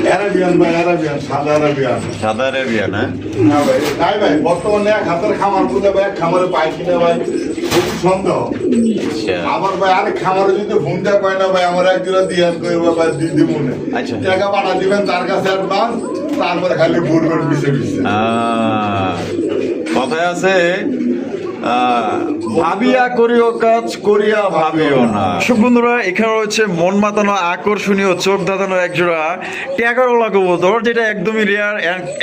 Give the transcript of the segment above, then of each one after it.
Arabian ভাই, Arabian, সাদা Arabian. সাদা আরেবিয়ান, হ্যাঁ? না ভাই, নাই ভাই, বর্তমানে এক হাতের খামার খুলে ভাই, এক খামারে পাই কিনা ভাই, খুবই সন্দেহ। আচ্ছা আবার ভাই আরেক খামারে যদি ফোনটা পায় না ভাই, আমার একজনে দিয়ে করবো ভাই, দিদি মনে আচ্ছা। টাকা পাঠা দিবেন তার কাছে অ্যাডভান্স, তারপরে খালি ঘুরবেন পিছিয়ে পিছিয়ে। কথায় আছে ভাবিয়া করিও কাজ, করিয়া ভাবিও না। দর্শক বন্ধুরা, এখানে রয়েছে মন মাতানো আকর্ষণীয় চোখ ধাঁধানো একজোড়া ট্যাগারওয়ালা কবুতর, যেটা একদমই রেয়ার,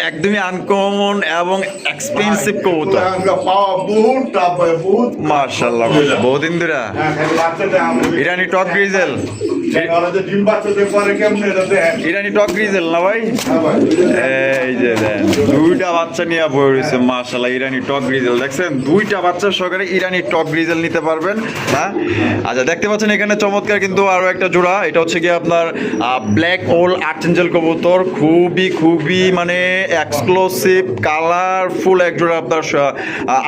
একদমই আনকমন এবং এক্সপেন্সিভ কবুতর। পাওয়া বহুত টাফ ভাই, বহুত। মাশাআল্লাহ, বহুত ইন্দিরা হ্যাঁ, খালি বাচ্চাটা আমি- ইরানি টক গ্রিজেল, ওরা যে ডিম বাচ্চাতে পরে কেমনে এটা দেখেন। ইরানি টক গ্রিজেল না ভাই? হ্যাঁ ভাই। এই যে দেন, দুইটা বাচ্চা নিয়ে বয়ে রয়েছে মাশাআল্লাহ, ইরানি টক গ্রিজেল দেখছেন, দুইটা বাচ্চা সহকারে ইরানি টক গ্রিজেল নিতে পারবেন। হ্যাঁ, আচ্ছা, দেখতে পাচ্ছেন এখানে চমৎকার কিন্তু আরো একটা জোড়া, এটা হচ্ছে কি আপনার ব্ল্যাক ওল আর্চেঞ্জেল কবুতর, খুবই মানে এক্সক্লুসিভ কালারফুল এক জোড়া আপনার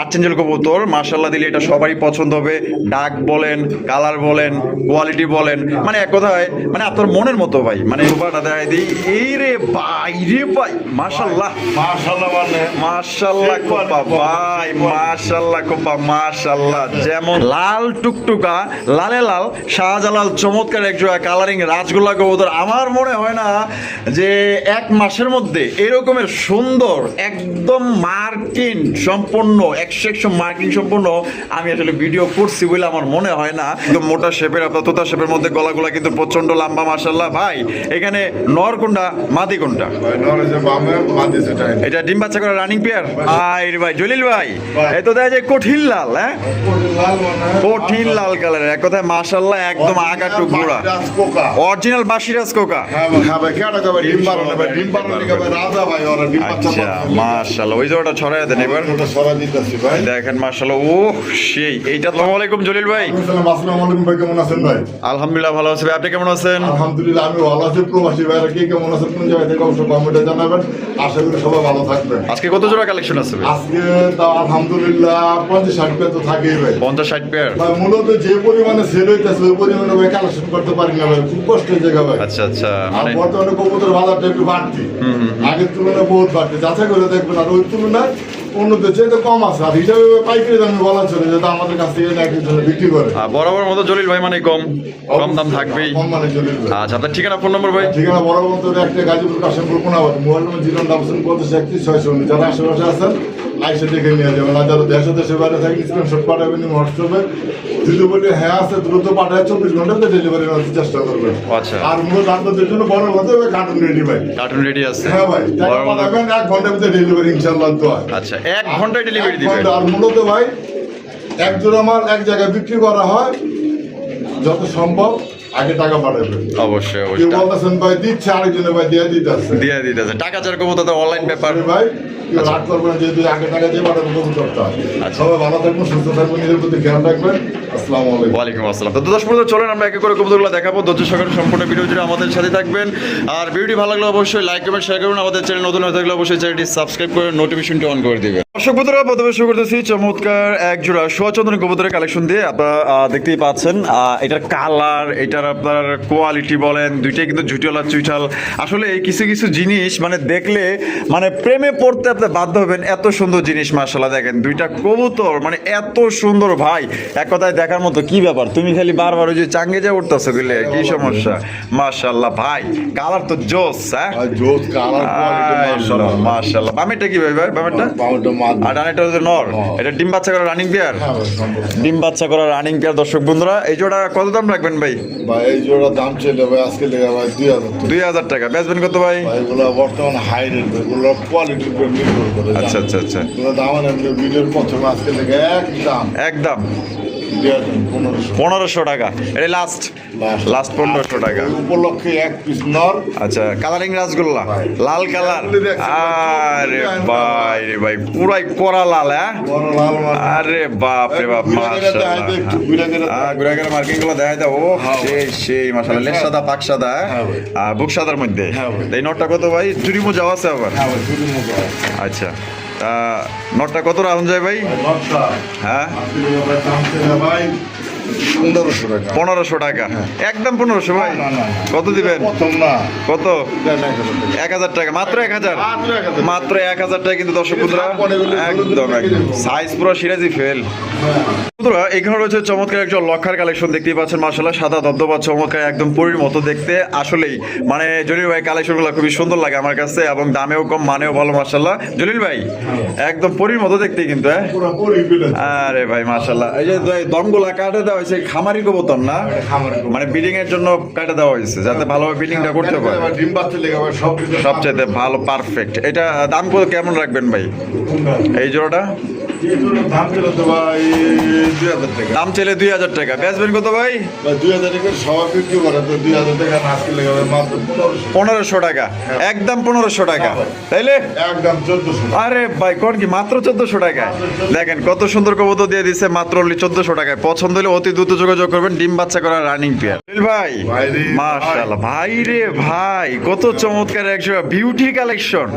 আর্চেঞ্জেল কবুতর। মাশাআল্লাহ দিলে এটা সবারই পছন্দ হবে, ডাক বলেন, কালার বলেন, কোয়ালিটি বলেন, মানে এক কথায় মানে আপনার মনের মতো ভাই, মানে উপহারটা দেখাই দিই। এই রে ভাই, রে ভাই, মাশাআল্লাহ মাশাআল্লাহ মানে মাশাআল্লাহ কোপা ভাই, মাশাআল্লাহ কোপা, মাশাআল্লাহ। যেমন লাল টুকটুকা, লালে লাল শাহজালাল চমৎকার এক জোড়া কালারিং রাজগোল্লা কবুতর। আমার মনে হয় না যে এক মাসের মধ্যে এরকমের সুন্দর একদম মার্কিং সম্পূর্ণ 100 মার্কিং সম্পূর্ণ আমি আসলে ভিডিও করছি বলে আমার মনে হয় না। একদম মোটা শেপের, আপনার তোতা শেপের মধ্যে গলাগুলা কিন্তু প্রচন্ড লম্বা মাশাআল্লাহ। ভাই এখানে নর কোনটা মাদি কোনটা? ভাই নরে যে বামে মাদি সেটা। এটা ডিম বাচ্চা করা রানিং পেয়ার। আরে ভাই জলিল ভাই, এই তো দেখা যায় কঠিন লাল, হ্যাঁ লাল মানে কঠিন লাল কালারের, এক কথায় মাশাআল্লাহ একদম আগা টুকরা পোকা। অরিজিনাল বাসিরাজ কোকা। হ্যাঁ ভাই, হ্যাঁ ভাই, কেডা ভাই ডিম বানানো ভাই, ডিম বানানো ভাই, রাজা ভাই, ওরা ডিম বাচ্চা আচ্ছা মাশাআল্লাহ, ওই জোড়াটা ছড়ায় দেন এবার। ওটা সরা দিতেছি ভাই। দেখেন মাশাআল্লাহ, ও সেই এইটা। আসসালামু আলাইকুম জলিল ভাই। আসসালামু আলাইকুম ভাই, কেমন আছেন ভাই? আলহামদুলিল্লাহ ভালো আছি ভাই, আপনি কেমন আছেন? আলহামদুলিল্লাহ আমি ভালো আছি। প্রবাসী ভাইরা কে কেমন আছেন, কোন জায়গা থেকে অবশ্যই কমেন্টে জানাবেন। আশা করি সবাই ভালো থাকবেন। আজকে কত জোড়া কালেকশন আছে ভাই? আজকে তাও আলহামদুলিল্লাহ 50-60 পেয়ার তো থাকেই ভাই। 50-60 পেয়ার। ভাই মূলত যে পরিমাণে সেল হইতেছে ওই পরিমাণে ভাই কালেকশন করতে পারি না ভাই, খুব কষ্টের জায়গা ভাই। আচ্ছা আচ্ছা, আর মানে বর্তমানে কবুতর বাজারটা একটু বাড়তি, আগের তুলনায় বহুত বাড়তি, যাচাই করে দেখবেন। আর ওই তুলনায় অন্যদের চেয়ে কম আছে, আর হিসাবে পাইকারি দামে বলা চলে, যেটা আমাদের কাছ থেকে একই জন্য বিক্রি করে। বরাবর মতো জলিল ভাই মানে কম দাম থাকবেই। কম মানে চলে যাবে। আচ্ছা, আপনার ঠিকানা ফোন নম্বর ভাই? ঠিকানা বরাবর মতো একটা গাজীপুর কাশিমপুর কোনাবাদ, মোবাইল নম্বর 097 যারা আশেপাশে আছেন আইসে দেখে নিয়ে যাবেন। আর যারা দেশে দেশে বাইরে থাকে স্ক্রিনশট পাঠাবেন হোয়াটসঅ্যাপে, যদি বলি হ্যাঁ আছে দ্রুত পাঠায় 24 ঘন্টাতে ডেলিভারি নেওয়ার চেষ্টা করবেন। আচ্ছা, আর মূলত আপনাদের জন্য বড় মতো কার্টুন রেডি ভাই। কার্টুন রেডি আছে? হ্যাঁ ভাই, টাকা বড় মতো- পাঠাবেন 1 ঘন্টার ভিতরে ডেলিভারি ইনশাআল্লাহ তো হয়। আচ্ছা, 1 ঘন্টায় ডেলিভারি 1 দিবেন? ঘন্টা। আর মূলত ভাই এক জোড়া মাল এক জায়গায় বিক্রি করা হয়, যত সম্ভব আগে টাকা পাঠাবেন। অবশ্যই কেউ অবশ্যই বলতেছেন ভাই দিচ্ছে, আরেকজনে ভাই দিয়ে দিতে আছে দিয়ে দিতেছে। টাকা চার কবুতর তো অনলাইন ব্যাপার। ভাই, কেউ রাগ করবেন না, যেহেতু আগে টাকা দিয়ে পাঠাবেন কবুতরটা। আচ্ছা। সবাই ভালো থাকবেন, সুস্থ থাকবেন, নিজের প্রতি খেয়াল রাখবেন। আসসালামু আলাইকুম। ওয়ালাইকুম আসসালাম। তো দর্শক বন্ধু, চলেন আমরা একে করে কবুতরগুলো দেখাবো। ধৈর্য সহকারে সম্পূর্ণ ভিডিও জুড়ে আমাদের সাথে থাকবেন। আর ভিডিওটি ভালো লাগলে অবশ্যই লাইক করবেন, শেয়ার করবেন। আমাদের চ্যানেল নতুন হয়ে থাকলে অবশ্যই চ্যানেলটি সাবস্ক্রাইব করে নোটিফিকেশনটি অন করে দিবেন। দর্শক বন্ধুরা, প্রথমে শুরু করতেছি চমৎকার এক জোড়া সোয়াচন্দ্রন কবুতরের কালেকশন দিয়ে। আপনারা দেখতেই পাচ্ছেন এটার কালার, এটার আপনার কোয়ালিটি বলেন, দুইটাই কিন্তু ঝুটিওয়ালা চুইঠাল। আসলে এই কিছু কিছু জিনিস মানে দেখলে মানে প্রেমে পড়তে আপনি বাধ্য হবেন, এত সুন্দর জিনিস। মাশাআল্লাহ দেখেন দুইটা কবুতর মানে এত সুন্দর ভাই, এক কথায় দেখার মতো। কি ব্যাপার, তুমি খালি বারবার ওই যে চাঙ্গে যা উঠতেছো গেলে কি সমস্যা? মাশাআল্লাহ ভাই, কালার তো জোস। হ্যাঁ ভাই জোস কালার কোয়ালিটি মাশাআল্লাহ। মাশাআল্লাহ। বামেরটা কি ভাই? ভাই বামেরটা বামটা মাদ। আর ডানেরটা হচ্ছে নর। এটা ডিম বাচ্চা করা রানিং পেয়ার। হ্যাঁ ভাই, সম্ভব। ডিম বাচ্চা করা রানিং পেয়ার। দর্শক বন্ধুরা, এই জোড়া কত দাম রাখবেন ভাই? ভাই এই জোড়া দাম চলে ভাই আজকে লেগে ভাই 2000 টাকা। 2000 টাকা। বেচবেন কত ভাই? ভাই এগুলো বর্তমান হাই রেট, এগুলো কোয়ালিটির উপর নির্ভর করে। আচ্ছা আচ্ছা আচ্ছা, এগুলো দাম এমনি ভিডিওর প্রথমে আজকে লেগে একদম একদম 1500 1500 টাকা। এটা লাস্ট 1500 টাকা উপলক্ষে এক পিস নর। আচ্ছা, কালারিং রাসগোল্লা, লাল কালার। আরে ভাই রে ভাই, পুরাই কড়া লাল। হ্যাঁ, বড় লাল মাছ। আরে বাপ রে বাপ, মাশাআল্লাহ। গুড়াগের মার্কিং গুলো দেখাই দাও। ও সেই মাশাআল্লাহ, লেজ সাদা পাক সাদা, বুক সাদার মধ্যে। এই নটটা কত ভাই? চুরি মোজাও আছে আবার? আচ্ছা, নটটা কত রাউন্ড যায় ভাই? হ্যাঁ ভাই 1500 টাকা। 1500 টাকা, একদম 1500 ভাই। না, না, না। কত দিবেন? প্রথম না, কত? দেন 1000 টাকা। 1000 টাকা, মাত্র 1000, মাত্র 1000 মাত্র 1000 টাকা কিন্তু দর্শক বন্ধুরা, একদম একদম। সাইজ পুরো সিরাজি ফেল। বন্ধুরা এখানে রয়েছে চমৎকার একজন লক্ষার কালেকশন, দেখতেই পাচ্ছেন মাশাআল্লাহ, সাদা দবদবা চমৎকার একদম পরীর মতো দেখতে। আসলেই মানে জলিল ভাই কালেকশনগুলো খুবই সুন্দর লাগে আমার কাছে, এবং দামেও কম, মানেও ভালো মাশাআল্লাহ। জলিল ভাই একদম পরীর মতো দেখতে কিন্তু, হ্যাঁ। পুরো পরি বিলে। আরে ভাই মাশাআল্লাহ, এই যে দমগুলা কাটে দেওয়া হয়েছে খামারি কবুতর না, খামারি কবুতর। মানে ব্রিডিং এর জন্য কাটে দেওয়া হয়েছে যাতে ভালোভাবে ব্রিডিংটা করতে পারে। আবার ডিম বাচ্চা লেগে আবার সব কিছু সবচেয়ে ভালো, পারফেক্ট। এটা দাম কত কেমন রাখবেন ভাই এই জোড়াটা? এই জন্য দাম ছিল তো ভাই 2000 টাকা। দাম চাইলে 2000 টাকা, বেচবেন কত ভাই? ভাই 2000 টাকা সবাই বিক্রি করে, তো 2000 টাকা না আজকে লেগে মাত্র 1500। 1500 টাকা, একদম 1500 টাকা, তাইলে একদম 1400। আরে ভাই কোন কি মাত্র 1400 টাকায়? দেখেন কত সুন্দর কবুতর দিয়ে দিচ্ছে মাত্র only 1400 টাকায়। পছন্দ হলে অতি দ্রুত যোগাযোগ করবেন, ডিম বাচ্চা করা রানিং পেয়ার। ভাই ভাই রে, মাশাআল্লাহ, ভাই রে ভাই, কত চমৎকার একশো বিউটি কালেকশন।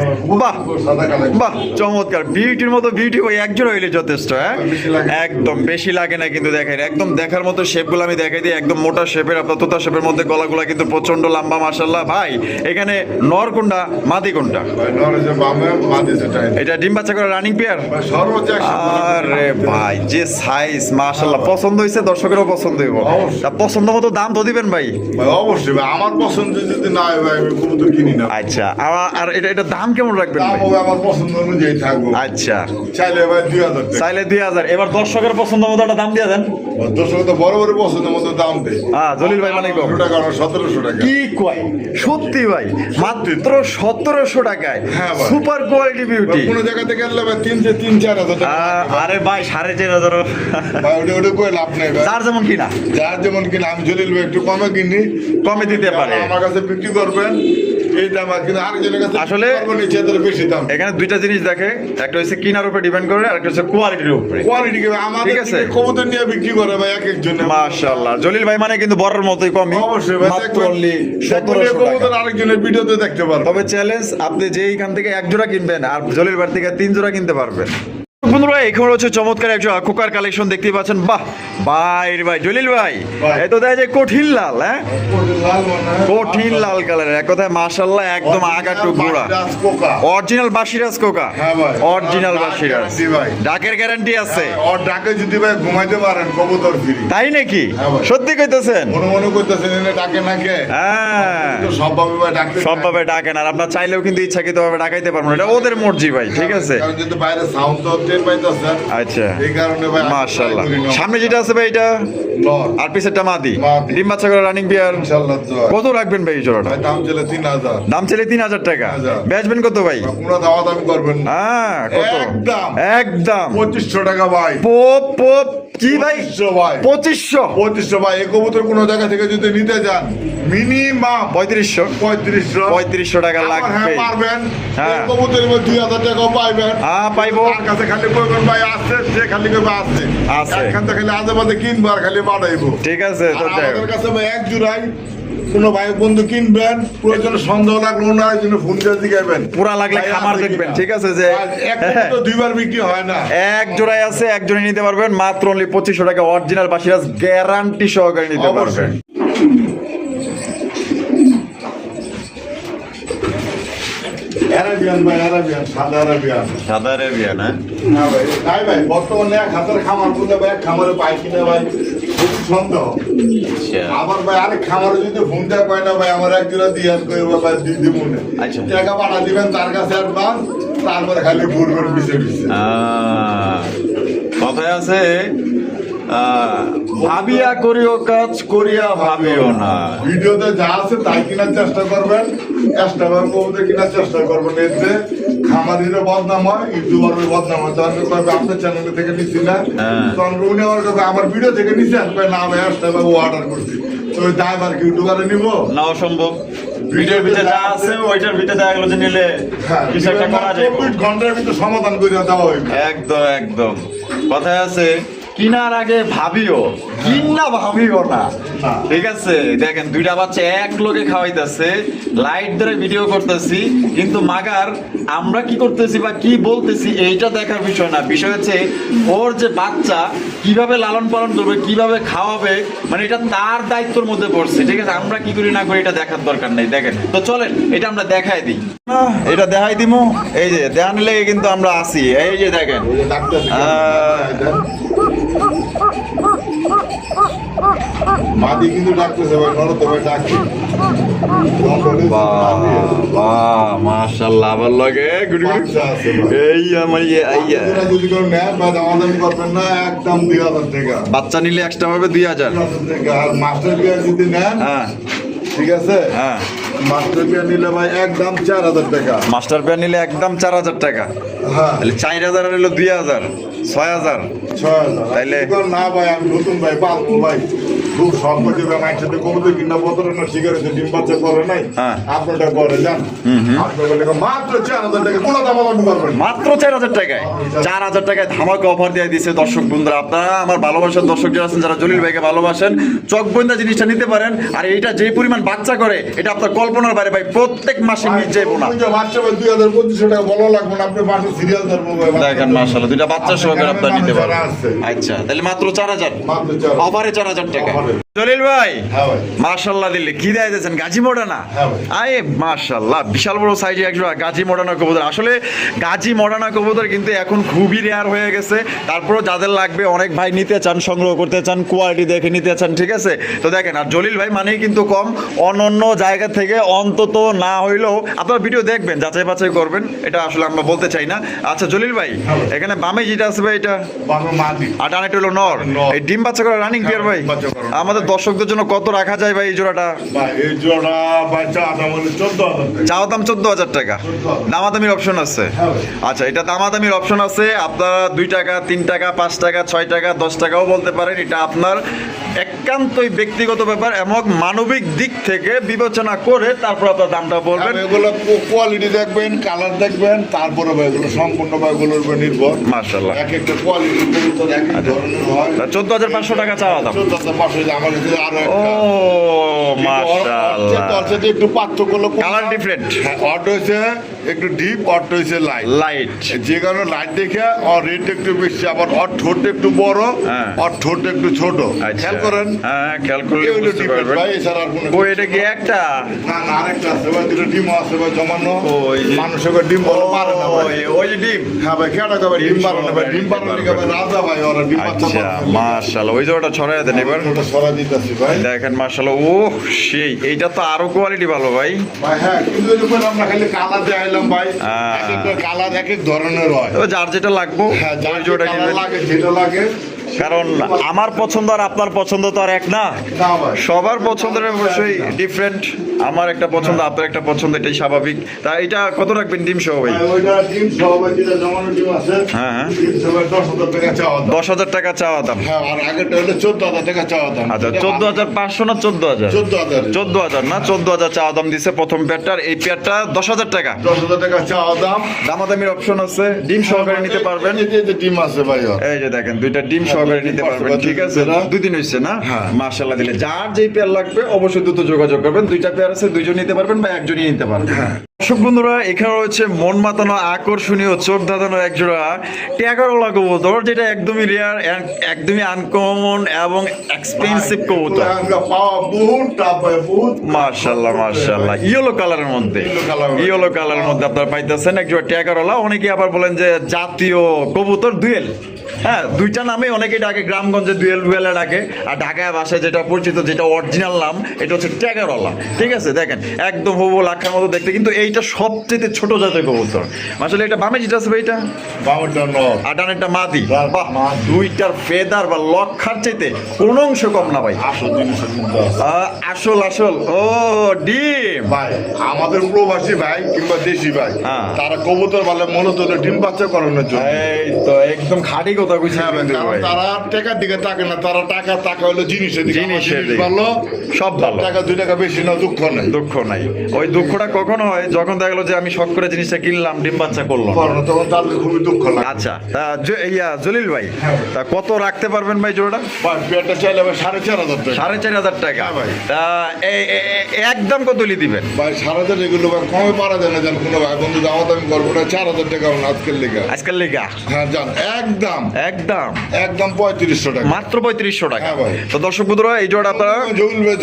বাহ সাদা কালার। বাহ, চমৎকার বিউটির মতো বিউটি ভাই একজন হইলে যথেষ্ট, হ্যাঁ। বেশি লাগে না। একদম বেশি লাগে না কিন্তু, দেখেন একদম দেখার মতো শেপগুলো আমি দেখাই দিই, একদম মোটা শেপের, আপনার তোতা শেপের মধ্যে গলাগুলা কিন্তু প্রচন্ড লম্বা মাশাআল্লাহ। ভাই এখানে নর কোনটা মাদি কোনটা? ভাই নরেজে বামে মাদিছে টাইম। এটা ডিম বাচ্চা করা রানিং পেয়ার। ভাই সর্বোচ্চ 100। আরে ভাই যে সাইজ মাশাআল্লাহ, পছন্দ হয়েছে, দর্শকেরও পছন্দ হইব। অবশ্যই। তা পছন্দ মতো দাম তো দিবেন ভাই। ভাই অবশ্যই ভাই, আমার পছন্দ যদি না হয় ভাই আমি কবুতর কিনি না। আচ্ছা, আর এটা দাম কেমন রাখবেন দাম ভাই? হবে আমার পছন্দ অনুযায়ী থাকবো। আচ্ছা, চাইলে ভাই 2000 টাকা। চাইলে 2000। এবার দর্শকের পছন্দ মতো একটা দাম দিয়ে দেন। দর্শক তো বড় বড় পছন্দের মতো দাম দেয়। হ্যাঁ জলিল ভাই মানে কম। 1500 টাকা আর 1700 টাকা। কি কয় সত্যি ভাই, মাত্র 1700 টাকায় হ্যাঁ ভাই। Super quality beauty. কোনো জায়গা থেকে আনলে ভাই 3-4 হাজার টাকা। আরে ভাই 4500। ভাই ওটা কই লাভ নেই ভাই। যার যেমন কিনা যার যেমন কিনা, আমি জলিল ভাই একটু কমে কিনি, কমে দিতে পারে। আমার কাছে বিক্রি করবেন এই দাম, আর কিন্তু আরেকজনের কাছে আসলে- বিক্রি করবেন এর চেয়ে বেশি দাম। এখানে দুইটা জিনিস দেখে, একটা হচ্ছে কিনার উপরে ডিপেন্ড করে, আর একটা হচ্ছে কোয়ালিটির উপরে। কোয়ালিটি কি ভাই, আমাদের ঠিক আছে। থেকে কবুতর নিয়ে বিক্রি করে ভাই এক একজনে। মাশাআল্লাহ, জলিল ভাই মানে কিন্তু বড়র মতোই কমই, অবশ্যই ভাই, মাত্র দেখবেন- only দেখবেন এই 1700 কবুতর টাকা। আরেকজনের ভিডিওতে দেখতে পারবেন। তবে চ্যালেঞ্জ, আপনি যেইখান থেকে এক জোড়া কিনবেন আর জলিল ভাই থেকে 3 জোড়া কিনতে পারবেন। বন্ধুরা এখানে হচ্ছে চমৎকার একজন খোকার কালেকশন দেখতেই পাচ্ছেন। বাহ ভাই রে ভাই, জলিল ভাই ভাই। এই তো দেখা যায় কঠিন লাল, হ্যাঁ লাল মানে কঠিন লাল কালারের, এক কথায় মাশাআল্লাহ একদম আগাটু গোড়া, বাসিরাজ কোকা। অরিজিনাল বাসিরাজ কোকা। হ্যাঁ ভাই। অরিজিনাল ডাক বাসিরাজ, guarantee ভাই। ডাকের গ্যারান্টি আছে। ওর ডাকে যদি ভাই ঘুমাইতে পারেন কবুতর ফ্রি। তাই নাকি? হ্যাঁ ভাই। সত্যি কইতেছেন? মনে মনে করতেছেন এনে ডাকে নাকে, হ্যাঁ তো সবভাবে ভাই ডাকতে সবভাবে ডাকেন, আর আপনার চাইলেও কিন্তু ইচ্ছাকৃত ভাবে ডাকাইতে পারবেন, এটা ওদের মর্জি ভাই। ঠিক আছে, কারণ যেহেতু বাইরে সাউন্ড তো টের পাইতেছেন, আচ্ছা এই কারণে ভাই আমি মাশাআল্লাহ। try করি না। সামনে যেটা আছে ভাই এটা নর। আর পিছেরটা মাদি, মাদি। ডিম বাচ্চা করে রানিং বিয়ার। ইনশাআল্লাহ দোয়া। কত রাখবেন ভাই এই জোড়াটা? ভাই দাম চলে 3000। দাম ছেলে 3000 টাকা, 3000 বেচবেন কত ভাই? কোনো দাওয়া দামি করবেন না। হ্যাঁ কত? একদম। একদম 2500 টাকা ভাই। পোপ পোপ কি ভাই? 2500 ভাই। 2500 2500 ভাই। এই কবুতর কোনো জায়গা থেকে যদি নিতে যান মিনিমাম 3500 3500 টাকা আবার লাগবে। হ্যাঁ পারবেন। হ্যাঁ। এই কবুতরের মধ্যে 2000 টাকাও পাইবেন। হ্যাঁ পাইবো। তার কাছে খালি কইবেন ভাই আসছে, সে খালি কইবে আসছে। আছে। একখান থেকে খালি আজে বাজে কিনবো আর খালি বাড়াইবো। ঠিক আছে আর তো যাই হোক। আমাদের কাছে ভাই এক জোড়াই কোনো ভাই বন্ধু কিনবেন, প্রয়োজনে সন্দেহ লাগলো না জন্য ফোন করে জিগাইবেন। পুরা লাগলে ভাই খামার আছে দেখবেন, কিনা? ঠিক আছে যে আর এক কবুতর দুইবার বিক্রি হয় না। এক জোড়ায় আছে, এক জোড়ায় নিতে পারবেন মাত্র only 2500 টাকা, অরিজিনাল বাসিরাজ গ্যারান্টি সহকারে নিতে পারবেন। অবশ্যই। আরাবিয়ান ভাই, আরাবিয়ান, সাদা আরাবিয়ান। সাদা রেবিয়া না? না ভাই, নাই ভাই, বর্তমানে এক হাতের খামার করলে ভাই এক খামারে পাই কিনা ভাই খুব সন্দেহ। আবার ভাই আরেক খামারে যদি ফোন দেওয়া পায় না ভাই, আমার এক জোড়া দিয়ে আর কইবো ভাই দিব না। আচ্ছা। টাকা পাঠা দিবেন তার কাছে অ্যাডভান্স, তারপরে খালি ঘুরবেন পিছে পিছে। কথায় আছে ভাবিয়া করিও কাজ, করিয়া ভাবিও না। ভিডিওতে যা আছে তাই কেনার চেষ্টা করবেন, চেষ্টা করবেন কেনার চেষ্টা করবেন। এতে খামারিরও বদনাম হয়, ইউটিউবারের বদনাম হয়। তখন কবে আপনার চ্যানেল থেকে নিচ্ছি না, হ্যাঁ। তখন উনি আমার কাছে আমার ভিডিও থেকে নিচ্ছে আর কয় না আমি আসতে ও অর্ডার করছি, তো ওই ড্রাইভার কি ইউটিউবারে নিব? না অসম্ভব, ভিডিওর ভিতরে যা আছে ওইটার ভিতরে দেখা গেলো যে নিলে হ্যাঁ, কিছু একটা করা যায়। 24 ঘন্টার ভিতরে সমাধান করে দেওয়া হইবে। একদম একদম, কথায় আছে কিনার আগে ভাবিও কিনা ভাবিও না, ঠিক আছে? দেখেন দুইটা বাচ্চা এক লোকে খাওয়াইতেছে, লাইট ধরে ভিডিও করতেছি, কিন্তু মাগার আমরা কি করতেছি বা কি বলতেছি এইটা দেখার বিষয় না। বিষয় হচ্ছে ওর যে বাচ্চা কিভাবে লালন পালন করবে, কিভাবে খাওয়াবে, মানে এটা তার দায়িত্বের মধ্যে পড়ছে, ঠিক আছে? আমরা কি করি না করি এটা দেখার দরকার নেই। দেখেন তো চলেন এটা আমরা দেখাই দিই, এটা দেখাই দিমু। এই যে দেখান লেগে কিন্তু আমরা আসি, এই যে দেখেন ওই যে ডাক্তার মাদি কিন্তু ডাকতেছে ভাই, নড়তে ভাই ডাকছে। মাশাআল্লাহ, আবার লাগে গুড গুড। বাচ্চা আছে ভাই। এই আমার আপনারা যদি কেউ নেন বা দামাদামি করবেন না, একদম 2000 টাকা। বাচ্চা নিলে এক্সট্রা হবে 2000। 2000 টাকা। আর মাস্টার বিয়ার যদি নেন, হ্যাঁ ঠিক আছে, হ্যাঁ, মাস্টার বিয়ার নিলে ভাই একদম 4000 টাকা। মাস্টার পেয়ার নিলে একদম 4000 টাকা। হ্যাঁ, তাহলে 4000 আর হলো 2000, 6000। 6000। তাইলে- না ভাই, আমি নতুন ভাই, পালবো ভাই, খুব শখ করে দেবে। আমার সাথে কবুতর কিনা বদরের না শিকার হয়েছে, ডিম বাচ্চা করে নাই, হ্যাঁ। আপনারটা করে যান। আপনার লেগে মাত্র 4000 টাকা, কোনো দামাদামি করবেন না। মাত্র 4000 টাকায়, 4000 টাকায় ধামাকা অফার দিয়ে দিচ্ছে দর্শক বন্ধুরা। আপনারা আমার ভালোবাসার দর্শক যারা আছেন, যারা জলিল ভাইকে ভালোবাসেন, চোখ বন্ধা জিনিসটা নিতে পারেন। আর এইটা যে পরিমাণ বাচ্চা করে এটা আপনার কল্পনার বাইরে ভাই, প্রত্যেক মাসে মিট যাইব না। ওই যে বাচ্চা ভাই 2500 টাকা বলা লাগবে না, আপনি মাসে সিরিয়াল ধরবো ভাই। দেখেন মাশাআল্লাহ, দুইটা বাচ্চা সহকারে আপনারা নিতে পারেন। আছে। আচ্ছা, তাহলে মাত্র 4000, মাত্র 4000। অফারে 4000 টাকা। অফারে। জলিল ভাই হ্যাঁ ভাই। মাশাআল্লাহ দিলে কি দেয় দিয়েছেন, গাজী মডানা। হ্যাঁ ভাই। আরে মাশাআল্লাহ, বিশাল বড় সাইজে একজোড়া গাজী মডানা কবুতর। আসলে গাজী মডানা কবুতর কিন্তু এখন খুবই রেয়ার হয়ে গেছে। তারপরও যাদের লাগবে, অনেক ভাই নিতে চান, সংগ্রহ করতে চান, কোয়ালিটি দেখে নিতে চান, ঠিক আছে? তো দেখেন, আর জলিল ভাই মানেই কিন্তু কম, অন্য জায়গা থেকে অন্তত না হইলেও আপনারা ভিডিও দেখবেন, যাচাই বাছাই করবেন, এটা আসলে আমরা বলতে চাই না। আচ্ছা জলিল ভাই, এখানে বামে যেটা আছে ভাই এটা, বাবা মাদি। আর ডানেটা হলো নর। নর। এই ডিম বাচ্চা করে রানিং পেয়ার ভাই, ডিম বাচ্চা করা। আমাদের দর্শকদের জন্য কত রাখা যায় ভাই এই জোড়াটা? ভাই এই জোড়া বাচ্চা দাম হলো 14000 টাকা। চাওয়া দাম 14000 টাকা, 14,000 দামাদামির অপশন আছে। হ্যাঁ ভাই। আচ্ছা, এটা দামাদামির অপশন আছে, আপনারা 2 টাকা 3 টাকা 5 টাকা 6 টাকা 10 টাকাও বলতে পারেন। এটা আপনার একান্তই ব্যক্তিগত ব্যাপার এবং মানবিক দিক থেকে বিবেচনা করে তারপর আপনার দামটা বলবেন। এগুলো কোয়ালিটি দেখবেন, কালার দেখবেন, তারপরে ভাই এগুলো সম্পূর্ণ ভাই এগুলোর উপর নির্ভর। মাশাআল্লাহ, এক একটা কোয়ালিটির কবুতর এক এক ধরনের হয়। 14500 টাকা চাওয়া দাম। 14500 আমার কাছে আরো ও একটা মাশাআল্লাহ, অর্থে একটু পার্থক্য হলো কালার ডিফারেন্ট, হ্যাঁ, অট হয়েছে একটু ডিপ, অট হয়েছে লাইট। লাইট। যে কারণে লাইট দেখে ওর রেট একটু বেশি, আবার ওর ঠোঁট একটু বড়, হ্যাঁ। ওর ঠোঁট একটু ছোট। আচ্ছা। খেয়াল করেন, হ্যাঁ, খেয়াল করলে এগুলো বুঝতে ডিফারেন্ট পারবেন। ভাই, এছাড়া আর কোনো ও এটা কি একটা? না না, আরেকটা আছে ভাই, দুটো ডিম আছে ভাই জমানো। ওই যে- মানুষের ডিম বড় পারে না ভাই। ওই যে ডিম। হ্যাঁ ভাই, কেন ভাই ডিম পারে না ভাই, ডিম পারে না ভাই, রাজা ভাই, ওরা ডিম বাচ্চা আচ্ছা পারে না। মাশাআল্লাহ, ওই জোড়াটা ছড়াই দেন এবার। ওটা সরা দিতেছি ভাই। দেখেন মাশাআল্লাহ, ও সেই, এইটা তো আরো কোয়ালিটি ভালো ভাই। ভাই হ্যাঁ, কিন্তু এর উপর আমরা খালি কালার দেখাইলাম ভাই, এক একটা কালার এক এক ধরনের হয়। তবে যার যেটা লাগবো হ্যাঁ, ওই যার জোড়া যেটা নেবেন। লাগে যেটা লাগে। কারণ আমার পছন্দ আর আপনার পছন্দ তো আর এক না, না ভাই, সবার পছন্দের অবশ্যই ডিফারেন্ট। আমার একটা পছন্দ, আপনার একটা পছন্দ, এটাই স্বাভাবিক। তা এটা কত রাখবেন ডিম সহ ভাই? ভাই, ওইটা ডিম সহ ভাই, যেটা জমানো ডিম আছে, হ্যাঁ, হ্যাঁ। ডিম সহ ভাই 10,000 টাকা চাওয়া দাম। 10,000 টাকা চাওয়া দাম। হ্যাঁ, আর আগেরটা হলো 14,000 টাকা চাওয়া দাম। আচ্ছা, 14,500 না 14,000? 14,000 14,000 না, 14,000 চাওয়া দাম দিছে প্রথম পেয়ারটার। এই পেয়ারটা 10,000 টাকা, 10,000 টাকা চাওয়া দাম। দামাদামির অপশন আছে, ডিম সহকারে নিতে পারবেন। এই যে ডিম আছে ভাই ওর। এই যে দেখেন, দুইটা ডিম সহকারে নিতে পারবেন, ঠিক আছে? না? 2 দিন হয়েছে না? হ্যাঁ। মাশাআল্লাহ দিলে যার যেই পেয়ার লাগবে অবশ্যই দ্রুত যোগাযোগ করবেন। 2টা পেয়ার আছে, 2জন নিতে পারবেন বা একজনই নিতে পারবেন। দর্শক বন্ধুরা, এখানে রয়েছে মন মাতানো, আকর্ষণীয়, চোখ ধাঁধানো একজোড়া ট্যাগারওয়ালা কবুতর, যেটা একদমই রেয়ার, একদমই আনকমন এবং এক্সপেন্সিভ কবুতর। আমরা পাওয়া বহুত টাপ ভাই, বহুত। মাশাআল্লাহ মাশাআল্লাহ, ইয়েলো কালারের মধ্যে, ইয়েলো কালারের মধ্যে আপনারা পাইতেছেন একজোড়া ট্যাগারওয়ালা। অনেকে আবার বলেন যে জাতীয় কবুতর দুয়েল। হ্যাঁ, 2টা নামে অনেকে ডাকে, গ্রামগঞ্জে দুয়েলে ডাকে, আর ঢাকায় ভাষায় যেটা পরিচিত, যেটা অরিজিনাল নাম, এটা হচ্ছে ট্যাগারওয়ালা, ঠিক আছে? দেখেন একদম হবু লাক্ষার মতো দেখতে, কিন্তু এইটা সবচেয়ে ছোট জাতের কবুতর। আসলে এটা বামে যেটা আছে ভাই, এটা বামটা নর। আর ডানেরটা মাদি। বাহ, মাদি। 2টার ফেদার বা লক্ষার চাইতে কোনো অংশ কম না ভাই। আসল জিনিসের মধ্যে আছে। আসল ও ডিম। ভাই, আমাদের প্রবাসী ভাই কিংবা দেশি ভাই, হ্যাঁ। তারা কবুতর বলে মূলত হলো ডিম বাচ্চা করানোর জন্য। এই তো একদম খাঁটি কথা কইছি হ্যাঁ ভাই, কিন্তু কারণ ভাই। তারা টাকার দিকে তাকে না, তারা টাকা হলো জিনিসের দিকে। জিনিসের আমার জিনিস দিকে। ভালো, সব ভালো, টাকা 2 টাকা বেশি না, দুঃখ নেই। দুঃখ নাই। ওই দুঃখটা কখন হয় যখন দেখা গেলো যে আমি শখ করে জিনিসটা কিনলাম ডিম বাচ্চা করলো, করোনা, তখন তাদের খুবই দুঃখ লাগে। আচ্ছা তা জলিল ভাই তা কত রাখতে পারবেন ভাই জোড়াটা? ভাই পেয়ারটা চাইলে ভাই 4,500 টাকা। 4,500 টাকা হ্যাঁ ভাই। তা একদম কত দিবেন? ভাই 4,000 এগুলো ভাই কমে পারা যায় না, জান কোনো ভাই বন্ধু দাম আমি করবো না, 4,000 টাকা আমার আজকের লেগে। আজকাল লেগা হ্যাঁ জান, একদম একদম একদম 3500 টাকা। মাত্র 3500 টাকা। হ্যাঁ ভাই। তো দর্শক বন্ধুরা এই জোড়া আপনারা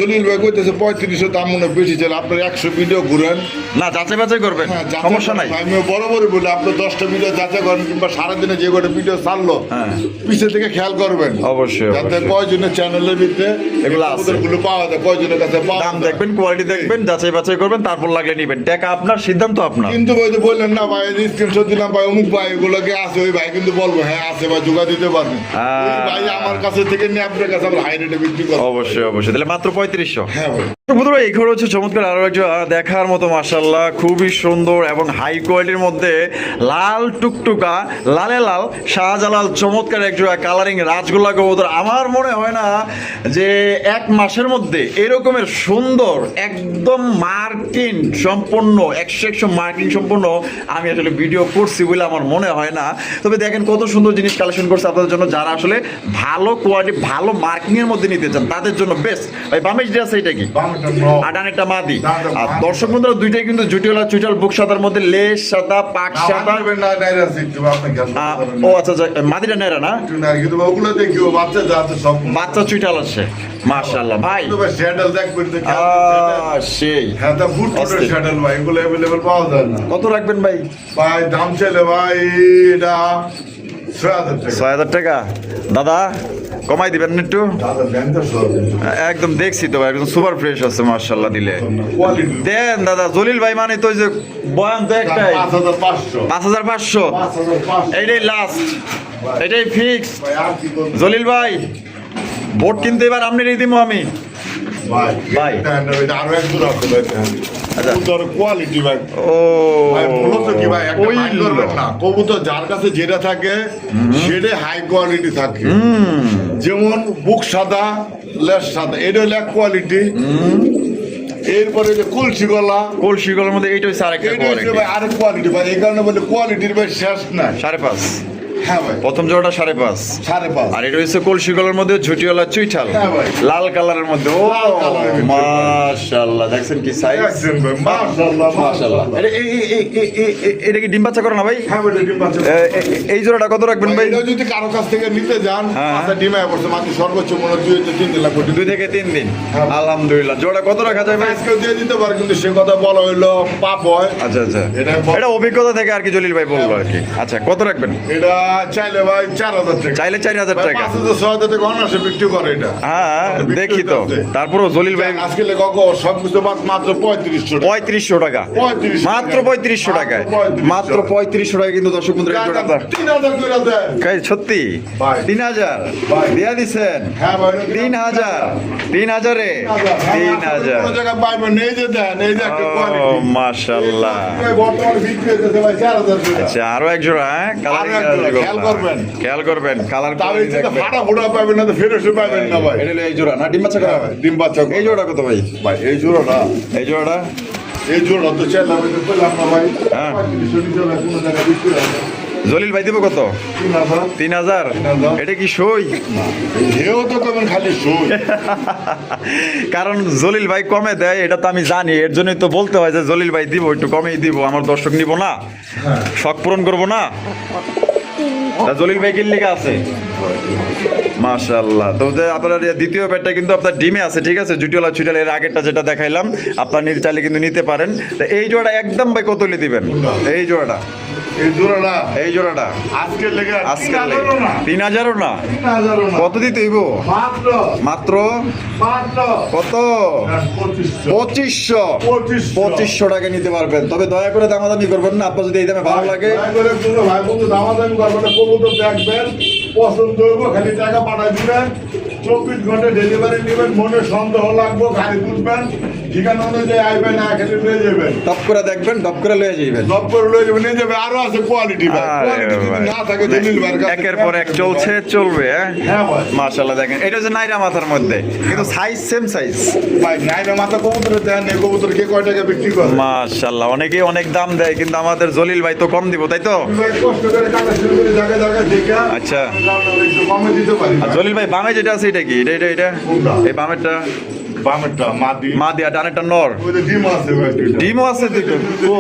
জলিল ভাই কইতেছে 3500, দাম মনে হয় বেশি চাইলে আপনার 100 ভিডিও ঘুরেন। না যাচাই বাছাই করবেন, হ্যাঁ, যাচাই সমস্যা নাই। করেন। আমি বরাবরই বলি আপনার 10টা ভিডিও যাচাই করেন, কিংবা সারাদিনে যে কটা ভিডিও ছাড়লো হ্যাঁ। পিছের দিকে খেয়াল করবেন, অবশ্যই, যাতে অবশ্যই। কয়জনের চ্যানেলের ভিতরে এগুলো আছে। গুলো পাওয়া যায়, কয়জনের কাছে পাওয়া দাম যায়। দেখবেন, কোয়ালিটি দেখবেন, যাচাই বাছাই করবেন, তারপর লাগলে নিবেন। টাকা আপনার, সিদ্ধান্ত আপনার। কিন্তু ভাই তো বললেন না ভাই স্ক্রিনশট দিলাম ভাই অমুক ভাই এগুলোকে আছে, ওই ভাই কিন্তু বলবো হ্যাঁ আছে ভাই, যোগা দিতে পারবেন। ওই ভাই আমার কাছে থেকে নিয়ে আপনার কাছে আবার হাই রেটে বিক্রি করবো। অবশ্যই অবশ্যই, তাহলে মাত্র 3500। হ্যাঁ ভাই। বন্ধুরা এই ঘর হচ্ছে চমৎকার আরো একজন দেখার মতো মাশাআল্লাহ, খুবই সুন্দর এবং হাই কোয়ালিটির মধ্যে লাল টুকটুকা লালে লাল শাহজালাল চমৎকার একজোড়া কালারিং রাজগোল্লা কবুতর। আমার মনে হয় না যে এক মাসের মধ্যে এরকমের সুন্দর একদম মার্কিং সম্পূর্ণ 100 মার্কিং সম্পূর্ণ আমি আসলে ভিডিও করছি বলে আমার মনে হয় না। তবে দেখেন কত সুন্দর জিনিস কালেকশন করছে আপনাদের জন্য, যারা আসলে ভালো কোয়ালিটি ভালো মার্কিং এর মধ্যে নিতে চান তাদের জন্য বেস্ট। ভাই বামেশ আছে এটা কি? আডানেরটা মাদি। আর দর্শক বন্ধুরা দুইটাই কিন্তু জুটিওয়ালা চুইটাল বুক সাদার মধ্যে লেস সাদা পাক সাদা। ও আচ্ছা আচ্ছা, মাদিটা নেরা না, বাচ্চা চুইটাল আছে মাশাআল্লাহ ভাই। সেই কত রাখবেন ভাই? ভাই দাম চাইলে ভাই এটা 6,000 টাকা। দাদা কমাই দিবেন না একটু? একদম দেখছি তো ভাই, একদম সুপার ফ্রেশ আছে মাশাআল্লাহ। দিলে দেন দাদা। জলিল ভাই মানে তো ওই যে বয়ান তো একটাই 5,500। এইটাই লাস্ট, এটাই ফিক্স। জলিল ভাই বোট কিনতে এবার আপনারই দিব আমি। ভাই আরো এক দূর আছে ভাই, কোয়ালিটি ভাই। ও ভাই মূলত কি ভাই একটা ওই মাইন্ড করবেন না, কবুতর যার কাছে যেটা থাকে সেটা হাই কোয়ালিটি থাকে। যেমন বুক সাদা লেস সাদা, এটা হলো এক কোয়ালিটি। এরপরে যে কলসি গলার মধ্যে এইটা হচ্ছে আরেকটা এটা হচ্ছে কোয়ালিটি। ভাই আরেক কোয়ালিটি ভাই, এই কারণে বলে কোয়ালিটির ভাই শেষ নাই। 5.5। হ্যাঁ ভাই প্রথম জোড়াটা 5.5। 5.5। আর এটা হচ্ছে কলসি গলার মধ্যে ঝুটিওয়ালা চুইঠাল হ্যাঁ ভাই। লাল কালারের মধ্যে। ও লাল কালারের ভিতরে। মাশাআল্লাহ, দেখছেন কি সাইজ? দেখছেন ভাই, মাশাআল্লাহ মাশাআল্লাহ। এটা কি ডিম বাচ্চা করে না ভাই? হ্যাঁ ভাই ডিম বাচ্চা। এই জোড়াটা কত রাখবেন ভাই? এটা যদি কারো কাছ থেকে নিতে যান, হ্যাঁ। আচ্ছা ডিমে পড়ছে মাত্র সর্বোচ্চ মনে হয় 2 থেকে 3 লাখ। 2 থেকে 3 দিন। হ্যাঁ। আলহামদুলিল্লাহ। জোড়া কত রাখা যায় ভাই? আজকেও দিয়ে দিতে পারে, কিন্তু সে কথা বলা হইলো পাপ হয়। আচ্ছা আচ্ছা, এটা- এটা অভিজ্ঞতা থেকে আর কি জলিল ভাই বললো আর কি। আচ্ছা কত রাখবেন? এটা চাইলে ভাই 4,000 টাকা। চাইলে 4,000 টাকা। 5,000 টাকা অনার্সে বিক্রি করে এটা। হ্যাঁ দেখি তো। তারপরও জলিল ভাই আজকে লেখক সবকিছু বাদ মাত্র 3500 টাকা। 3500 টাকা। 3500 মাত্র 3500 টাকায়। মাত্র 3500 3500 টাকা কিন্তু দর্শক বন্ধুরা এই জোড়াটা। 3,000 করে দেন। কাই সত্যি? ভাই। 3,000 ভাই। দিয়া দিছেন? হ্যাঁ ভাই 3,000 3,000-এ 3,000। কোনো জায়গায় পাইবেন না, এই যে দেন, এই যে একটা ও কোয়ালিটি। মাশাআল্লাহ। বর্তমানে বিক্রি হইতেছে ভাই 4,000 টাকা। আচ্ছা আরো এক জোড়া, হ্যাঁ কালারিং আরো এক জোড়া, খেয়াল করবেন। খেয়াল করবেন কালার তাও এই যে ফাটা ফোটা পাবেন না, তো ফেরত পাবেন না ভাই। এটা হলো এই জোড়া না ডিম বাচ্চা করা? ডিম বাচ্চা এই জোড়া কত ভাই? ভাই এই জোড়াটা, এই জোড়াটা এই জোড়া তো চাইলাম, এটা পেলাম না ভাই। হ্যাঁ। 3500 নিতে হবে, কোনো জায়গায় বিক্রি হয় না। জলিল ভাই দিব কত? 3,000। 3,000। 3,000 এটা কি সই? হেও তো কেমন খালি সই। কারণ জলিল ভাই কমে দেয় এটা তো আমি জানি, এর জন্যই তো বলতে হয় যে জলিল ভাই দিব, একটু কমেই দিব, আমার দর্শক নিব না, শখ পূরণ করবো না। তা জলিল ভাই কিনলে আছে মাশাআল্লাহ। তো যে আপনার দ্বিতীয় ব্যাটটা কিন্তু আপনার ডিমে আছে, ঠিক আছে? জুটিওয়ালা চুইটাল এর আগেরটা যেটা দেখাইলাম আপনার চাইলে কিন্তু নিতে পারেন। তো এই জোড়াটা একদম ভাই কত হলে দিবেন? এই জোড়াটা, এই জোড়াটা এই জোড়াটা আজকে লেগে আজকে 3,000 না। 3,000-ও না, 3,000 না। কত দিতে হইব? মাত্র মাত্র মাত্র কত? 2500। 2500 টাকা নিতে পারবেন। তবে দয়া করে দামাদামি করবেন না, আপনার যদি এই দামে ভালো লাগে। দয়া করে কোনো ভাই বন্ধু দামাদামি করবেন না, কবুতর দেখবেন, পছন্দ হইব, খালি টাকা পাঠাই দিবেন, 24 ঘন্টা ডেলিভারি নেবেন, মনে সন্দেহ লাগবে গাড়ি বুঝবেন, ঠিকানা অনুযায়ী আইবেন, না খেলে লয়ে যাবেন। টপ করে দেখবেন, টপ করে লয়ে যাবেন। সব করে লয়ে যাবেন, নিয়ে যাবে। আরো আছে কোয়ালিটি ভাই, আরে কোয়ালিটি যদি ভাই। না থাকে জলিল ভাইয়ের কাছে একের পর এক চলছে, চলবে। হ্যাঁ ভাই। মাশাআল্লাহ দেখেন, এটা হচ্ছে নাইরা মাথার মধ্যে, কিন্তু সাইজ সেম সাইজ। ভাই নাইরা মাথা কবুতরের দেন, এই কবুতর কে কয় টাকা বিক্রি করে? মাশাআল্লাহ, অনেকেই অনেক দাম দেয়, কিন্তু আমাদের জলিল ভাই তো কম দিব, তাই তো? ভাই কষ্ট করে কালেকশন করে জায়গায় জায়গায় দেখে আচ্ছা। একটু কমে দিতে পারি। আর জলিল ভাই বামে যেটা আছে এটা কি? এটা কোনটা? এই বামেরটা বামেরটা মাদি, মা দিয়া, ডানেরটা নর। ওই যে ডিম আছে ভাই দুইটা। ডিমও আছে দুটো। ও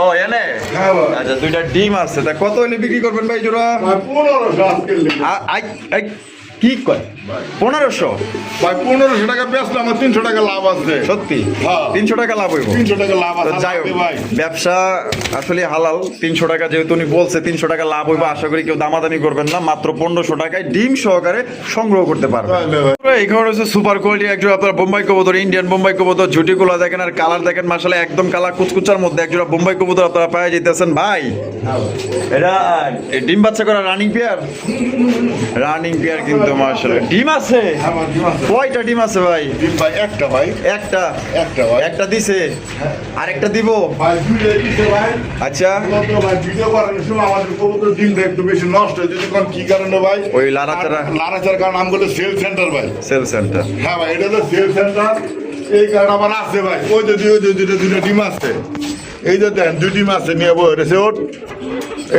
ও এনে হ্যাঁ ভাই। আচ্ছা, দুইটা ডিম আছে। তা কত হলে বিক্রি করবেন ভাই জোড়া? ভাই 1500 আজকের লেগে। আই আই কি কয়? 1500? ভাই 1500 টাকা বেচলে আমার 300 টাকা লাভ আছে। সত্যি? হ্যাঁ। 300 টাকা লাভ হইব। 300 টাকা লাভ তো আছে যাই হোক, ভাই। ব্যবসা আসলে হালাল। 300 টাকা যেহেতু উনি বলছে 300 টাকা লাভ হইব, আশা করি কেউ দামাদামি করবেন না। মাত্র 1500 টাকায় ডিম সহকারে সংগ্রহ করতে পারবেন। এখানে হচ্ছে সুপার কোয়ালিটি একজোড়া আপনার বোম্বাই কবুতর, ইন্ডিয়ান বোম্বাই কবুতর। ঝুটিগুলো দেখেন আর কালার দেখেন, মাশাআল্লাহ একদম কালার কুচকুচার মধ্যে একজোড়া বোম্বাই কবুতর আপনারা পেয়ে যেতেছেন ভাই। এটা ডিম বাচ্চা করা রানিং পেয়ার, রানিং পেয়ার কিন্তু মাশাআল্লাহ। ডিম আছে? আমার ডিম আছে। কয়টা ডিম আছে ভাই? ডিম ভাই একটা ভাই, একটা। একটা ভাই। একটা দিছে, আরেকটা দিব। ভাই দুইটা দিছে ভাই। আচ্ছা, মূলত ভাই ভিডিও করার সময় আমাদের কবুতর ডিমটা একটু বেশি নষ্ট হয়, যদি কোন কি কারণে ভাই? ওই লাড়াচাড়া। লাড়াচাড়ার কারণ নাম বলে সেল সেন্টার ভাই। Sale centre. হ্যাঁ ভাই, এটা তো সেল সেন্টার, এই কারণে আমার আছে ভাই। ওই যে দুইটা ডিম আছে, এই যে দেন দুই ডিম আছে, নিয়ে বই রয়েছে ওর।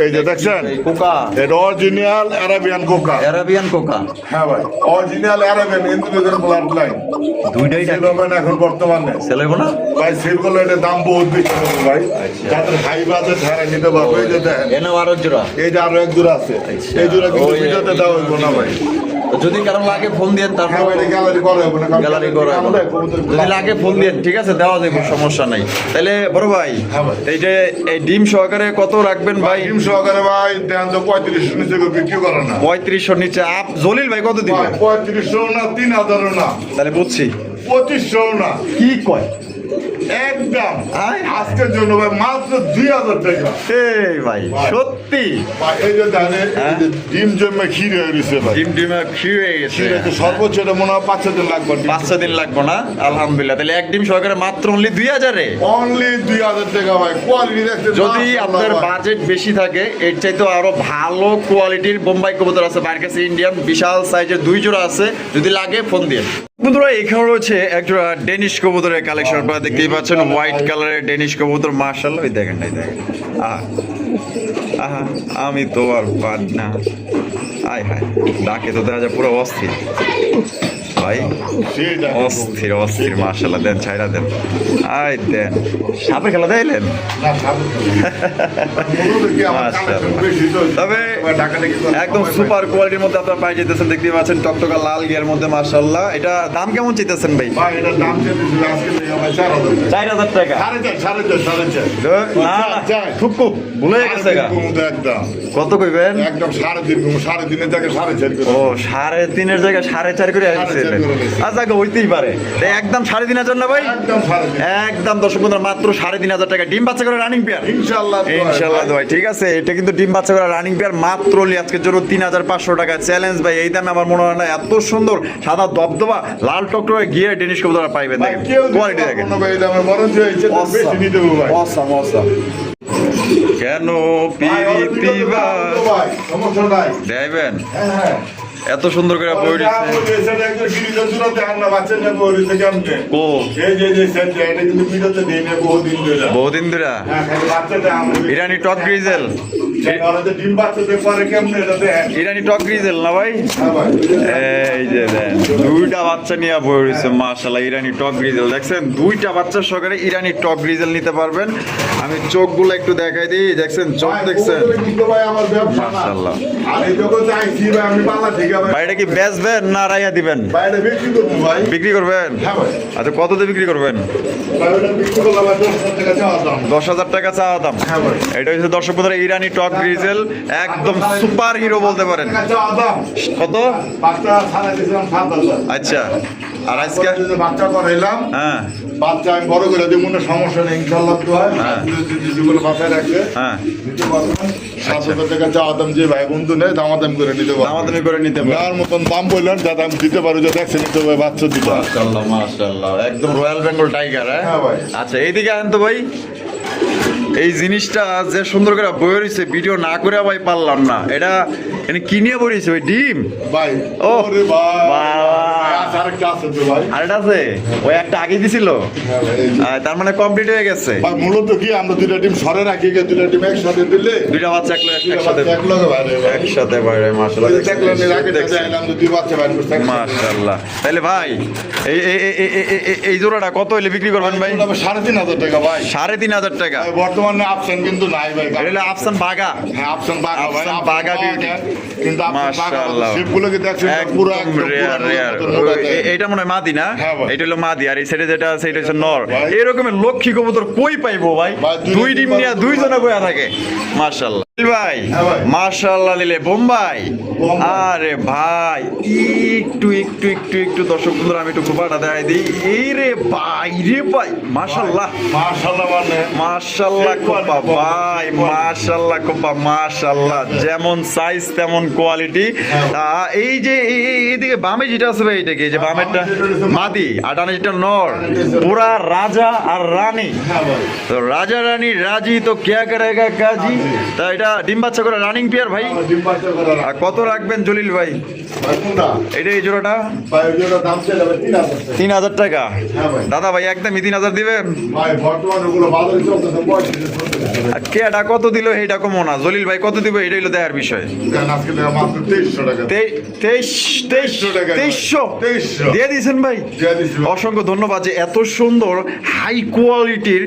এই যে দেখছেন, কোকা, এটা original Arabian Coca. Arabian Coca. হ্যাঁ ভাই, original Arabian Indonesian blood line. দুইটাই সেল হবে না এখন বর্তমানে সেল হইব না? ভাই, সেল করলে এটা দাম বহুত বেশি হবে ভাই। যাদের হাই বাজেট হারা নিতে পারবে, এই যে দেখেন, এনেও আরো জোড়া। এই যে আরো এক জোড়া আছে, এই জোড়া কিন্তু ওই ভিডিওতে দেওয়া হইব না ভাই। যদি কারো লাগে ফোন দিয়েন, হ্যাঁ তারপর ভাই, এটা গ্যালারি করা হবে না, কারণ গ্যালারি করা আমরা কবুতর যদি লাগে ফোন দিয়েন, ঠিক আছে, দেওয়া যাবে, সমস্যা নাই। তাহলে বড় ভাই, হ্যাঁ ভাই। এই যে এই ডিম সহকারে কত রাখবেন ভাই? ডিম সহকারে ভাই দেন তো 3500 নিচে কেউ বিক্রি করে না 3500 নিচে। আপ জলিল ভাই কত ভাই। দিবেন? 3500 না, 3000 না, তাহলে বুঝছি 2500 না, কি কয়। একদম আয়। আজকের জন্য ভাই মাত্র 2000 টাকা। এই ভাই সত্যি ভাই এই যে দেখেন, হ্যাঁ? এই যে ডিম জমে ক্ষীর হয়ে গেছে ভাই। ডিমে ক্ষীর হয়ে গেছে। ক্ষীর হয়েছে সর্বোচ্চ, এটা মনে হয় 5-6 দিন লাগবে। 5-6 দিন লাগবে না? আলহামদুলিল্লাহ। তাহলে এক ডিম সহকারে মাত্র অনলি 2000-এ। অনলি 2000 টাকা ভাই। কোয়ালিটি দেখতে যদি মাশাআল্লাহ আপনার ভাই। বাজেট বেশি থাকে, এর চাইতে আরো ভালো কোয়ালিটির বোম্বাই কবুতর আছে বাইরের কাছে। ইন্ডিয়ান বিশাল সাইজের 2 জোড়া আছে, যদি লাগে ফোন দিয়ে। বন্ধুরা, এখানে রয়েছে এক জোড়া ডেনিশ কবুতরের কালেকশন। আপনারা দেখতেই পাচ্ছেন, হোয়াইট কালারের ডেনিশ কবুতর। মাশাআল্লাহ, এই দেখেন, এই দেখেন। আহা আহা, আমি তো আর পার না। আয় হায়, ডাকে তো দেখা যায় পুরো অস্থির ভাই, সেটা অস্থির অস্থির। মাশাআল্লাহ, দেন ছাইরা দেন, আয় দেন। সাপের খেলা দেখাইলেন? না, সাবধান। মূলত কি আমার মাশাআল্লাহ। কালেকশন বেশি তো, তবে ভাই ঢাকা থেকে তো একদম সময় সুপার কোয়ালিটির মধ্যে আপনারা পাই যেতেছেন। দেখতেই পাচ্ছেন টকটকা লাল গিয়ার মধ্যে। মাশাআল্লাহ, এটা দাম কেমন চাইতেছেন ভাই? ভাই এটার দাম চেয়েছিল আজকে থেকে ভাই 4000 টাকা। 4000 টাকা। 4.5 না খুব খুব ভুলে গেছে গা। একদম কত কইবেন? একদম 3.5 জায়গায় 4.5 ও 3.5-এর জায়গায় 4.5 করে আসছিলেন। 4.5 করে নিয়েছি। আচ্ছা, হইতেই পারে। তো একদম 3.5 না ভাই? একদম 3.5 একদম দর্শক বন্ধুরা, মাত্র 3.5 টাকা। ডিম বাচ্চা করে রানিং পেয়ার। ইনশাআল্লাহ ইনশাআল্লাহ ভাই, ঠিক আছে। এটা কিন্তু ডিম বাচ্চা করে রানিং পেয়ার, মাত্র আজকের জন্য 3500 টাকা চ্যালেঞ্জ ভাই। এই দামে আমার মনে হয় না এত সুন্দর সাদা দবদবা লাল টকটকে গিয়ে ডেনিশ কবুতর পাইবেন। ভাই দেখেন কেউ কোয়ালিটি দেখেন। কোনো ভাই দামে বরং যে ইচ্ছে তার বেশি নিতে হবে ভাই। Awesome awesome. কেন ভাই, ওর পিরিতি ভিডিওতে বা দাও ভাই, সমস্যা নাই। দেবেন? হ্যাঁ হ্যাঁ, এত সুন্দর করে বই ওই যা বলছে, সেটা একটু গিরিজা জুড়াতে আমরা বাচ্চা নেব, ওই যে কেমনে? ও এই যে সেটটা, এটা কিন্তু ভিডিওতে দেই না বহুদিন ধরে। বহুদিন ধরে হ্যাঁ, খালি বাচ্চাটা আমরা- ইরানি টক গ্রিজেল। ওরা যে ডিম বাচ্চাদের পরে কেমনে এটা দেন? ইরানি টক গ্রিজেল না ভাই? হ্যাঁ ভাই। এই যে দেন, 2টা বাচ্চা নিয়ে বই রয়েছে। মাশাআল্লাহ, ইরানি টক গ্রিজেল দেখছেন, 2টা বাচ্চার সহকারে ইরানি টক গ্রিজেল নিতে পারবেন। আমি চোখগুলো একটু দেখাই দিই, দেখছেন চোখ ভাই, দেখছেন? কবুতরের কিন্তু ভাই আমার ব্যবসা না। মাশাআল্লাহ। আর এই জগতে আইছি ভাই, আমি বাংলা থেকে ভাই। ভাই, এটা কি বেচবেন না রাইয়া দিবেন? ভাই, এটা বিক্রি করবো ভাই। বিক্রি করবেন? হ্যাঁ ভাই। আচ্ছা, কত দিয়ে বিক্রি করবেন? ভাই, ওটা বিক্রি করলে ভাই 10,000 টাকা চাওয়া দাম। 10,000 টাকা চাওয়া দাম। হ্যাঁ ভাই। এটা হচ্ছে দর্শক বন্ধুরা ইরানি টক গ্রিজেল, একদম সুপার হিরো বলতে পারেন। টাকা চাওয়া দাম। কত? পাঁচটা ছাড়া দিয়েছিলাম 7,000। আচ্ছা, আর আজকে যদি বাচ্চা করাইলাম, হ্যাঁ বাচ্চা আমি বড় করে দেবো না, সমস্যা নেই ইনশাল্লাহ। তো হয় হ্যাঁ। যেগুলো বাচ্চায় রাখে হ্যাঁ নিতে পারবেন। 7,000 টাকা চাওয়া দাম, যে ভাই বন্ধু নেই দামাদামি করে নিতে পারবেন। দামাদামি করে নিতে পারবেন। নেওয়ার মতন দাম বললেন, যাতে আমি দিতে পারি, যে দেখছে নিতে হবে বাচ্চা দিতে। মাশাআল্লাহ মাশাআল্লাহ, একদম রয়্যাল বেঙ্গল টাইগার। হ্যাঁ ভাই। আচ্ছা এইদিকে আন তো ভাই, এই জিনিসটা যে সুন্দর করে বয়ে রয়েছে, ভিডিও না করে ভাই পারলাম না। এটা এনে কি নিয়ে বইছে ভাই? ডিম ভাই ও ওরে ভাই, বাবা। আচ্ছা, আরেকটা আছে তো ভাই। আরেকটা আছে, ওই একটা আগে দিছিল, হ্যাঁ ভাই, এই যে। তার মানে কমপ্লিট হয়ে গেছে। ভাই মূলত কি আমরা দুইটা টিম সরে রাখি, দুইটা টিম একসাথে দিলে দুইটা বাচ্চা একসাথে এক লগে বাইরে ভাই। একসাথে বাইরে। মাশাআল্লাহ ওই যে দেখলেন এর আগে চাইলাম যে দুই বাচ্চা বাইরে করতে। মাশাআল্লাহ। তাহলে ভাই এই এই জোড়াটা কত হইলে বিক্রি করবেন ভাই? 3,500 টাকা ভাই। 3,500 টাকা। ভাই, বর্তমানে আপশন কিন্তু নাই ভাই। এটা হলো আফসান বাগা। হ্যাঁ, আপশন বাগা ভাই, আফসান বাগা বিউটি। কিন্তু আপশন বাগা মাশাআল্লাহ। শিপগুলো কি দেখছেন পুরো একদম রেয়ার। এইটা মনে হয় মাদি না? হ্যাঁ ভাই। এটা হলো মাদি, আর এই সাইডে যেটা আছে এটা হচ্ছে নর। ভাই। এরকমের লক্ষ্মী কবুতর কই পাইবো ভাই? ভাই, দুই ডিম নিয়ে দুইজনে বয়া থাকে। মাশাআল্লাহ ভাই, হ্যাঁ ভাই। মাশাআল্লাহ নিলে বোম্বাই। বোম্বাই। আরে ভাই একটু দর্শক বন্ধুরা আমি একটু গোপাটা দেখাই দিই। এই রে ভাই মাশাআল্লাহ মাশাআল্লাহ মানে মাশাআল্লাহ কোপা ভাই, মাশাআল্লাহ কোপা, মাশাআল্লাহ। যেমন সাইজ তেমন কোয়ালিটি। এই যে এইদিকে বামে যেটা আছে ভাই, এটা কি? এই যে বামেরটা মাদি, আর ডানে যেটা নর, পুরা রাজা আর রানী। হ্যাঁ ভাই। তো রাজা রানী রাজি তো কেয়া করেগা কাজী। তা এটা ডিম বাচ্চা করে রানিং পেয়ার ভাই। ডিম বাচ্চা করা আর কত রাখবেন জলিল ভাই? ভাই কোনটা? এটা এই জোড়াটা ভাই ওই জোড়া দাম চাইলে ভাই 3,000 টাকা। 3,000 টাকা। হ্যাঁ ভাই। দাদা ভাই একদমই 3,000 দিবেন? ভাই বর্তমানে ওগুলো বাজারে চলতেছে 35 আর কেডা কত দিল এইটা কমো না, জলিল ভাই কত দিব এটা হলো দেখার বিষয়। দেন আজকে টাকা মাত্র 2300 টাকা। 2300 টাকা। 2300 দিয়ে দিয়েছেন ভাই। দিয়ে দিছি ভাই। অসংখ্য ধন্যবাদ যে এত সুন্দর হাই কোয়ালিটির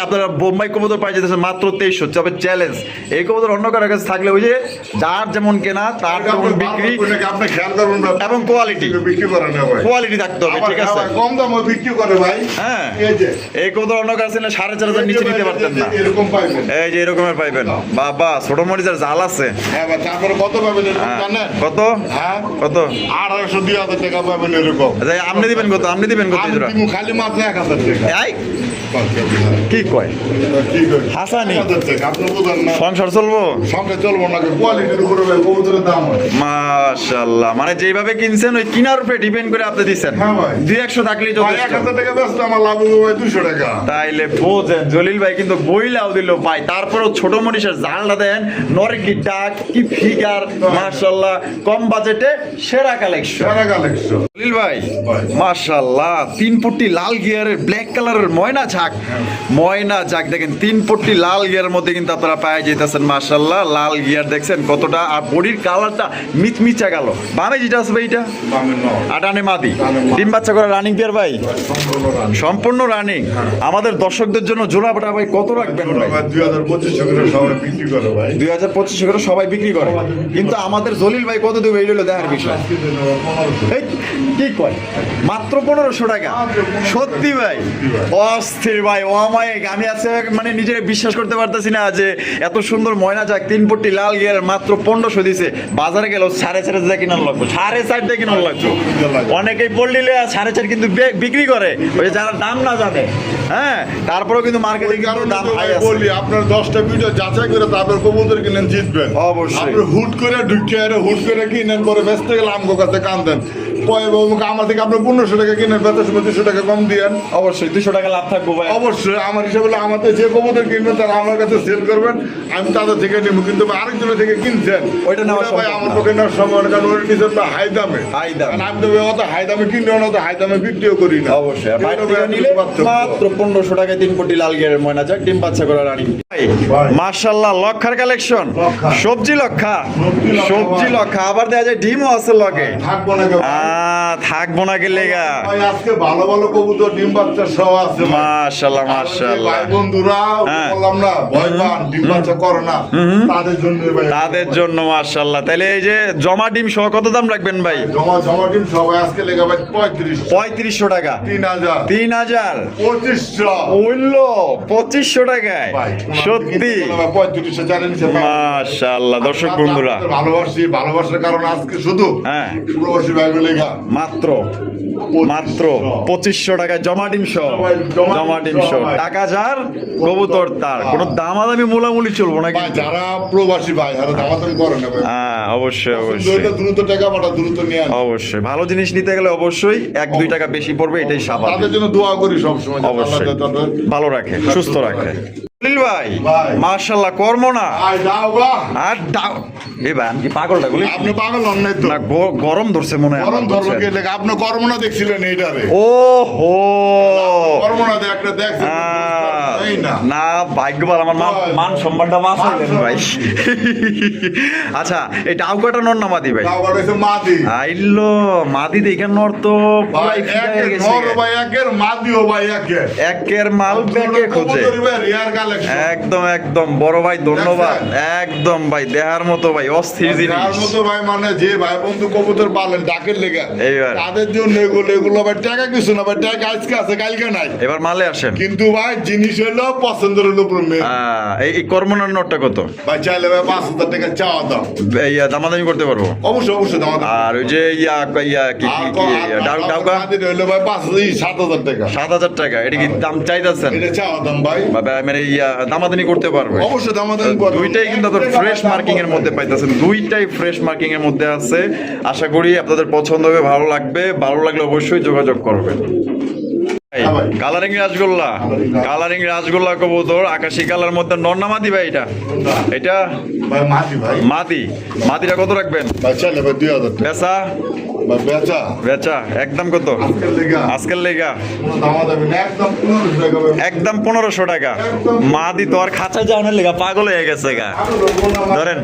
আপনারা বোম্বাই কবুতর পাই যেতেছেন মাত্র 2300। তবে চ্যালেঞ্জ, এই কবুতর অন্য কারোর কাছে থাকলে ওই যে যার যেমন কেনা তার তেমন বিক্রি আপনি খেয়াল করবেন না, এবং কোয়ালিটি বিক্রি করে না ভাই। কোয়ালিটি থাকতে হবে, ঠিক আছে? আবার কম দামে বিক্রি করে ভাই। হ্যাঁ, এই যে এই কবুতর অন্য কাছে নিলে 4,500 নিচে নিতে পারতেন না। এরকম পাইবেন। এই যে এরকমের পাইবেন। বাবা ছোট মরিচের জাল আছে। হ্যাঁ ভাই, তারপরে কত পাবেন এরকম হ্যাঁ। জানেন? কত হ্যাঁ, কত? 2,500 টাকা পাবেন এরকম। আচ্ছা, আপনি দিবেন কত? আপনি দিবেন কত আমি জোড়া? দিব খালি মাত্র 1,000 টাকা। এই কি কয় কি করি? হাসানি? 1,000 টাকা, আপনি বুঝেন না। সংসার চলবো? সঙ্গে চলবো না, কোয়ালিটির উপরে ভাই কবুতরের দাম হয়। মাশাআল্লাহ, মানে যেভাবে কিনছেন ওই কিনার উপরে ডিপেন্ড করে আপনি দিচ্ছেন। হ্যাঁ ভাই। 200 থাকলেই ভাই যথেষ্ট। 1,000 টাকা বেচলে আমার লাভ হবে ভাই 200 টাকা। তাইলে বোঝেন জলিল ভাই কিন্তু বইলাও দিল ভাই। তারপরেও ছোট মনীষের জালটা দেন, নরে কি ডাক, কি ফিগার, মাশাআল্লাহ। কম বাজেটে সেরা কালেকশন। সারা কালেকশন। জলিল ভাই ভাই। মাশাআল্লাহ, 3 পট্টি লাল গিয়ারের ব্ল্যাক কালারের ময়না ঝাক। ময়না ঝাক দেখেন 3 পট্টি লাল গিয়ারের মধ্যে কিন্তু আপনারা পায়ে যেতেছেন। মাশাআল্লাহ, লাল গিয়ার দেখছেন কতটা, আর বডির কালারটা মিচমিচা গেল। বামে যেটা আছে ভাই এটা বামের নয়। আটানে মাদি, ডানে মাদি। ডিম বাচ্চা করে রানিং পেয়ার ভাই, সম্পূর্ণ রান। সম্পূর্ণ রানিং। আমাদের দর্শকদের জন্য জোড়াটা ভাই কত রাখবেন ভাই? ভাই 2,500 করে সবাই বিক্রি করে ভাই। 2,500 করে সবাই বিক্রি করে, কিন্তু আমাদের জলিল ভাই কত দেবে এই হলো দেখার বিষয়। আজকে দিন 1500 এই, কি কয় মাত্র 1500 টাকা? সত্যি ভাই অস্থির ভাই, অমায়িক। আমি আজকে মানে নিজের বিশ্বাস করতে পারতেছি না যে এত সুন্দর ময়না যাক 3 পট্টি লাল গিয়ার মাত্র 1500 দিছে। বাজারে গেল 4.5 দিয়ে কিনার লাগবে, 4.5 দিয়ে কিনার লাগবে। অনেকেই পল্লিলে 4.5 কিন্তু বিক্রি করে, ওই যে যারা দাম না জানে। হ্যাঁ, তারপরেও কিন্তু মার্কেটে এই কারণে দাম তো হাই ভাই আছে। বলি, আপনার 10টা ভিডিও যাচাই করে তারপর কবুতর কিনেন, জিতবেন। অবশ্যই। আপনি হুট করে ঢুকে হুট করে কিনেন, পরে বেচতে গেলে আমগো কাছে কান্দেন। আমার থেকে আপনি 1500 টাকা কিনেন, বেচার সময় 200 টাকা কম দিয়েন। অবশ্যই 200 টাকা লাভ থাকবো ভাই। অবশ্যই আমার হিসাবে হলো, আমাদের যে কবুতর কিনবেন তারা আমার কাছে সেল করবেন, আমি তাদের থেকে নিব। কিন্তু আরেকজনের থেকে কিনছেন, ওইটা নেওয়া ভাই সম্ভব আমার না। পক্ষে নেওয়ার সম্ভব না, কারণ ওর নিচে তো হাই দামে। হাই দাম। কারণ আমি তো অত হাই দামে কিনলেও না, অত হাই দামে বিক্রিও করি না। অবশ্যই, আর বাইরে এটা থেকে ভাই নিলে পার্থক্য। মাত্র 1500 টাকায় 3 কোটি লাল গিয়ারের ময়না যাক, ডিম বাচ্চা করা রানী। ভাই। মাশাআল্লাহ, লক্ষার কালেকশন, লক্ষা। সবজি লক্ষা, সবজি লক্ষা, সবজি ভাই। লক্ষা। আবার দেখা যায় ডিমও আছে লগে। থাকবো না কেউ। থাকবো না গেলে গা। ভাই আজকে ভালো ভালো কবুতর ডিম বাচ্চা সহ আছে ভাই। মাশাআল্লাহ আমাদের মাশাআল্লাহ, ভাই বন্ধুরা হ্যাঁ। বললাম না ভয় পান, ডিম বাচ্চা করে না, তাদের জন্য ভাই। তাদের জন্য মাশাআল্লাহ। তাহলে এই যে জমা ডিম সহ কত দাম রাখবেন ভাই? জমা জমা ডিম সবাই আজকে লেগে ভাই 3500 3500 টাকা। 3000 3000 2500 বললো 2500 টাকায়। ভাই সত্যি 3500 জানেন মাশাআল্লাহ। দর্শক বন্ধুরা ভালোবাসি, ভালোবাসার কারণে আজকে শুধু হ্যাঁ প্রবাসী ভাই লেগা মাত্র মাত্র 2500 টাকায় জমা ডিম সহ। ভাই, জমা জমা ডিম ডিম সহ, সহ ভাই। টাকা যার কবুতর তার, কোনো দামাদামি মোলামুলি চলবো না ভাই কিন্তু। যারা প্রবাসী ভাই আর দামাদামি করে না ভাই, হ্যাঁ অবশ্যই পছন্দ অবশ্যই হইলে দ্রুত টাকা পাঠা, দ্রুত নিয়ে আন। অবশ্যই ভালো জিনিস নিতে গেলে অবশ্যই 1-2 টাকা বেশি পড়বে, এটাই স্বাভাবিক। তাদের জন্য দোয়া করি সবসময় যে আল্লাহ অবশ্যই তাদের ভালো রাখে, সুস্থ রাখে। খলিল ভাই ভাই। মাশাআল্লাহ, কর্ম না ভাই যাও গা। আর দাও এ ভাই, আমি কি পাগলটা গুলি আপনি পাগল হন নাই তো? না, গরম ধরছে মনে হয় গরম আমার, ধর্ম বুঝছেন? কে লেগে আপনি কর্মনা দেখছিলেন এইটারে? ও হো কর্মনা দিয়ে একটা দেখছেন এই না। না ভাগ্যবান, আমার মান সম্মানটা মাফাইলেন ভাই। আচ্ছা এই ডাউকাটা নর না মাদি ভাই? তারপর হইছে মাদি। আইলো মাদি দেখে নর তো ভাই পুরাই ফিদা হয়ে একের গেছে। নর ভাই একের মাদিও ভাই একের। একের মাল ব্যাগে খোঁজে। কবুতরি ভাই রিয়ার কালেকশন। একদম একদম বড় ভাই, ধন্যবাদ। দেখছেন? একদম ভাই দেহার মতো ভাই, অস্থির যার জিনিস। মতো ভাই মানে যে ভাই বন্ধু কবুতর পালেন ডাকের লেগে এইবার। তাদের জন্য এগুলো ভাই টাকা কিছু না ভাই, টাকা আজকে আছে কালকে নাই। এবার মালে আসেন। কিন্তু ভাই জিনিস হলো পছন্দের হলো প্রমে। এই কর্মনার নোটটা কত? ভাই চাইলে ভাই 5,000 টাকা চাওয়া দাম। এই দামাদামি করতে পারবো? অবশ্যই অবশ্যই দাম। আর ওই যে ডাউকা হইলো ভাই 7,000 টাকা। 7,000 টাকা, এটা কি দাম চাইতেছেন? এটা চাওয়া দাম ভাই। মানে দামাদানি করতে পারবে? অবশ্যই দামাদামি করবে। দুইটাই কিন্তু ফ্রেশ মার্কিং এর মধ্যে পাইতেছেন, দুইটাই ফ্রেশ মার্কিং এর মধ্যে আছে। আশা করি আপনাদের পছন্দ হবে, ভালো লাগবে। ভালো লাগলে অবশ্যই যোগাযোগ করবেন। কালারিং রাসগোল্লা, কালারিং রাসগোল্লা কবুতর আকাশি কালার মধ্যে নর্নামাদি ভাই, এটা ভাই মাটি ভাই। মাদি। মাদিটা কত রাখবেন? ভাই চাইলে ভাই 2,000 টাকা। বেচা ভাই বেচা বেচা একদম কত? আজকের লেগা আজকের লেগা কোনো দামাদামি না, একদম 1500 টাকা ভাই। একদম 1500 টাকা। মাদি তো আর খাঁচা যাওয়ার লেগা পাগল হয়ে গেছে গা। ধরেন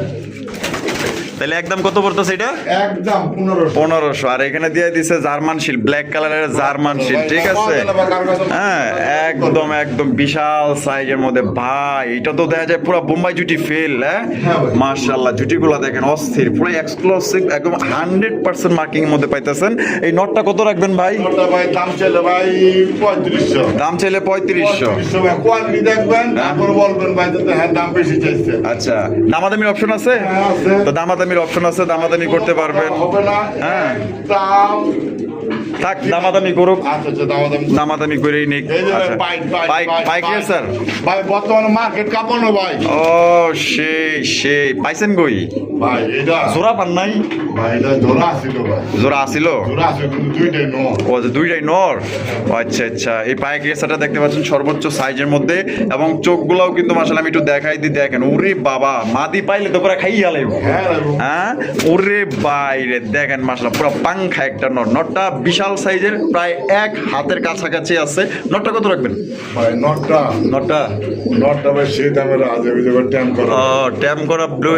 তাহলে একদম কত পড়তেছে এটা? একদম 1500। 1500। আর এখানে দিয়ে দিছে জার্মান শিল, ব্ল্যাক কালারের জার্মান শিল, ঠিক আছে? হ্যাঁ একদম একদম বিশাল সাইজের মধ্যে ভাই। এটা তো দেখা যায় পুরো বোম্বাই জুটি ফেল। হ্যাঁ মাশাআল্লাহ, জুটিগুলো দেখেন অস্থির, পুরো এক্সক্লুসিভ, একদম 100% মার্কিং এর মধ্যে পাইতেছেন। এই নটটা কত রাখবেন ভাই? ওটা ভাই দাম চাইলে ভাই 3500। দাম চাইলে 3500। 3500 ভাই। কোয়ালিটি দেখবেন তারপর বলবেন ভাই যে হ্যাঁ দাম বেশি চাইছে। আচ্ছা দামাদামির অপশন আছে? হ্যাঁ আছে। তো দামাদামির অপশন আছে, দামাদামি করতে পারবেন। হবে না। হ্যাঁ। দাম থাক দামাদামি করুক, আচ্ছা আচ্ছা দাম দামাদামি করেই নিক। এই যে আচ্ছা বাইক পাইক স্যার। ভাই বর্তমানে মার্কেট কাঁপানো ভাই। ও সেই পাইছেন কই ভাই এটা জোড়া পান নাই? ভাই এটা জোড়া আছিল ভাই। জোড়া আসিল? জোড়া আছে কিন্তু দুইটাই নো। ও যে দুইটাই নর। ও আচ্ছা আচ্ছা, এই পাইক রেসারটা দেখতে পাচ্ছেন সর্বোচ্চ সাইজের মধ্যে, এবং চোখগুলোও কিন্তু মাশাআল্লাহ আমি একটু দেখাই দিই, দেখেন ওরে বাবা, মাদি পাইলে তো পুরো খাইয়া লাইব। হ্যাঁ রাখবো। হ্যাঁ ওরে বাইরে দেখেন মাশাআল্লাহ পুরো পাংখা একটা নর। নরটা বিশাল সাইজের, প্রায় 1 হাতের কাছাকাছি আছে। নরটা কত রাখবেন? ভাই নটটা নরটা ভাই সেই দামের আজে বাজে ট্যাম করা। ট্যাম করা ব্লু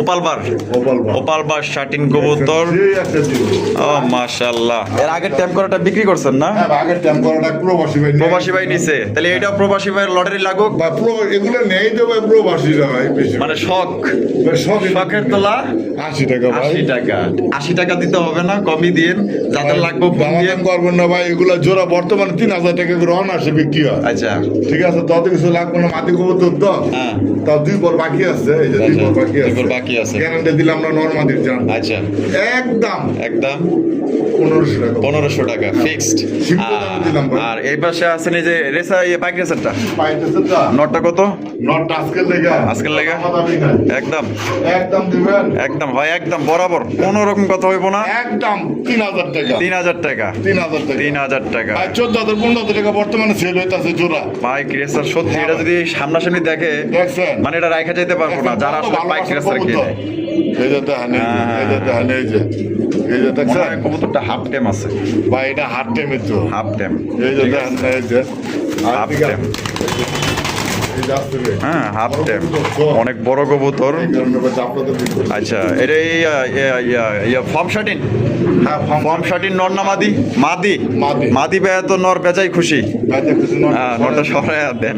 ওপাল বার, ওপাল বার। ওপাল বার শাটিন কবুতর। সেই একটা জিনিস। ও মাশাআল্লাহ, এর আগের ট্যাম করাটা বিক্রি করছেন না? হ্যাঁ আগের ট্যাম করাটা প্রবাসী ভাই। প্রবাসী ভাই নিছে, তাহলে এটাও প্রবাসী ভাইয়ের লটারি লাগুক। বা এগুলো নেই তো ভাই প্রবাসীরা ভাই বেশি। মানে শখ, ভাই শখের তোলা 80 টাকা ভাই। 80 টাকা। 80 টাকা দিতে হবে না, কমই দিন, যাদের লাগবে ফোন দিয়ে। দাম করবেন না ভাই, এগুলা জোড়া বর্তমানে 3000 টাকা করে অনার্সে বিক্রি হয়। আচ্ছা ঠিক আছে, তত কিছু লাগবে না। মাটি কবুতর তো হ্যাঁ। তাও 2 বল বাকি আছে। এই যে 2 বল বাকি দুই আছে। বল বাকি আছে। গ্যারান্টি দিলাম না নরমাদির জান। আচ্ছা একদম একদম 1500 টাকা। 1500 টাকা ফিক্সড। Simple দামে দিলাম ভাই। আর এই পাশে আছেন এই যে রেসা বাইক রেসারটা, পাইতেছে তো নটটা কত? নট আজকের লেগা। আজকের লেগা? দামি নাই। একদম একদম দিবেন। একদম হয়, একদম বরাবর, কোনো রকম কথা হইব না। একদম 3000 টাকা। 3000 টাকা। 3000 টাকা। 3000 টাকা। আর 14,000 15,000 টাকা বর্তমানে সেল হইতাছে জোড়া। বাইক রেসার সত্যি, এটা যদি সামনাসামনি দেখে দেখছেন? মানে এটা রাখা যেতে পারবো না, যারা আসলে বাইক রেসার কিনে। এই যে দেখেন, এই যে দেখেন, এই যে মনে দেখছেন হয় কবুতরটা হাফ টাইম আছে, ভাই, এটা হাট টেমে তো। Half time. এই যে দেখেন, এই যে আর হাফ দিকে- টাইম। এই যে আসছে রে। হ্যাঁ হাফ বড় টাইম, কবুতর। অনেক বড় কবুতর। এই কারণে ভাই আপনাদের দিতে। আচ্ছা এটা ফর্ম শার্টিন, হ্যাঁ ফর্ম শার্টিন নর না মাদি? মাদি। মাদি। মাদি বেয়া তো নর বেচাই খুশি। ভাই দেখতেছেন না? হ্যাঁ নরটা সরাই দেন,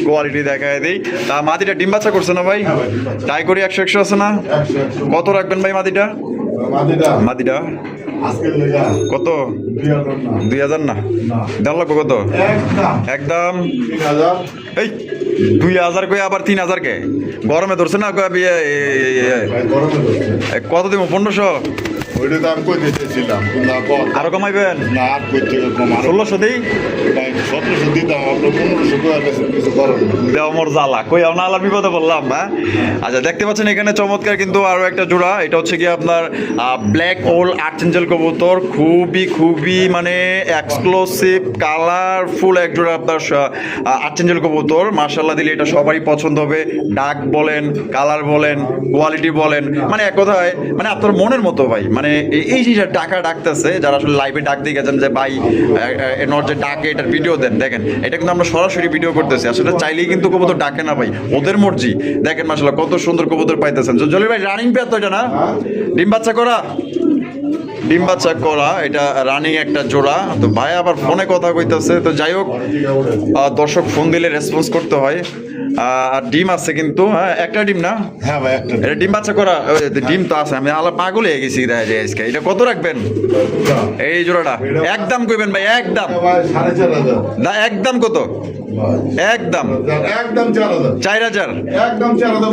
কোয়ালিটি দেখায় দিই। তা মাদিটা ডিম বাচ্চা করছে না ভাই? হ্যাঁ ভাই, ডিম বাচ্চা। ট্রাই করি 100 আছে না? 100 কত রাখবেন ভাই মাদিটা? মাদিটা মাদিটা আজকের লেগা কত? 2000 না। 2000 না? না। 1.5 লক্ষ কত? একদম একদম 3000। এই 2000 কই আবার 3000 কে? গরমে ধরছে না ভাই গরমে ধরছে। কত দিব? 1500? ওইটা তো আমি কইতে চেয়েছিলাম কিন্তু আর কম আরো কমাইবেন? না আর কইতে কম আর 1600 দেই? 1700 দিতাম আপনার 1500 করে গেছেন কিছু করেন না। দেও মোর জ্বালা, কই না আলার বিপদে বললাম। হ্যাঁ আচ্ছা, দেখতে পাচ্ছেন এখানে চমৎকার কিন্তু আরো একটা জোড়া। এটা হচ্ছে কি আপনার ব্ল্যাক ওল আর্চেঞ্জেল কবুতর, খুবই মানে এক্সক্লুসিভ কালারফুল এক জোড়া আপনার আর্চেঞ্জেল কবুতর। মাশাআল্লাহ দিলে এটা সবারই পছন্দ হবে। ডাক বলেন, কালার বলেন, কোয়ালিটি বলেন, মানে এক কথায় মানে আপনার মনের মতো ভাই। মানে এই জিনিসটা টাকা ডাকতেছে, যারা আসলে লাইভে ডাক দিয়ে গেছেন যে ভাই এর যে ডাকে এটার ভিডিও দেন, দেখেন এটা কিন্তু আমরা সরাসরি ভিডিও করতেছি। আসলে চাইলেই কিন্তু কবুতর ডাকে না ভাই, ওদের মর্জি। দেখেন মাশাআল্লাহ কত সুন্দর কবুতর পাইতেছেন। জলিল ভাই রানিং পেয়ার তো এটা না? ডিম বাচ্চা করা? ডিম বাচ্চা করা, এটা রানিং একটা জোড়া। তো ভাই আবার ফোনে কথা কইতেছে। তো যাই হোক, দর্শক ফোন দিলে রেসপন্স করতে হয়। আর ডিম আছে কিন্তু, হ্যাঁ একটা ডিম না? হ্যাঁ ভাই একটা এটা ডিম বাচ্চা করা, ডিম তো আছে। আমি আলা পাগল হয়ে গেছি দেখা যায় আজকে। এটা কত রাখবেন এই জোড়াটা? একদম কইবেন ভাই, একদম ভাই 4500 না, একদম কত? একদম একদম 4000 4000। একদম 4000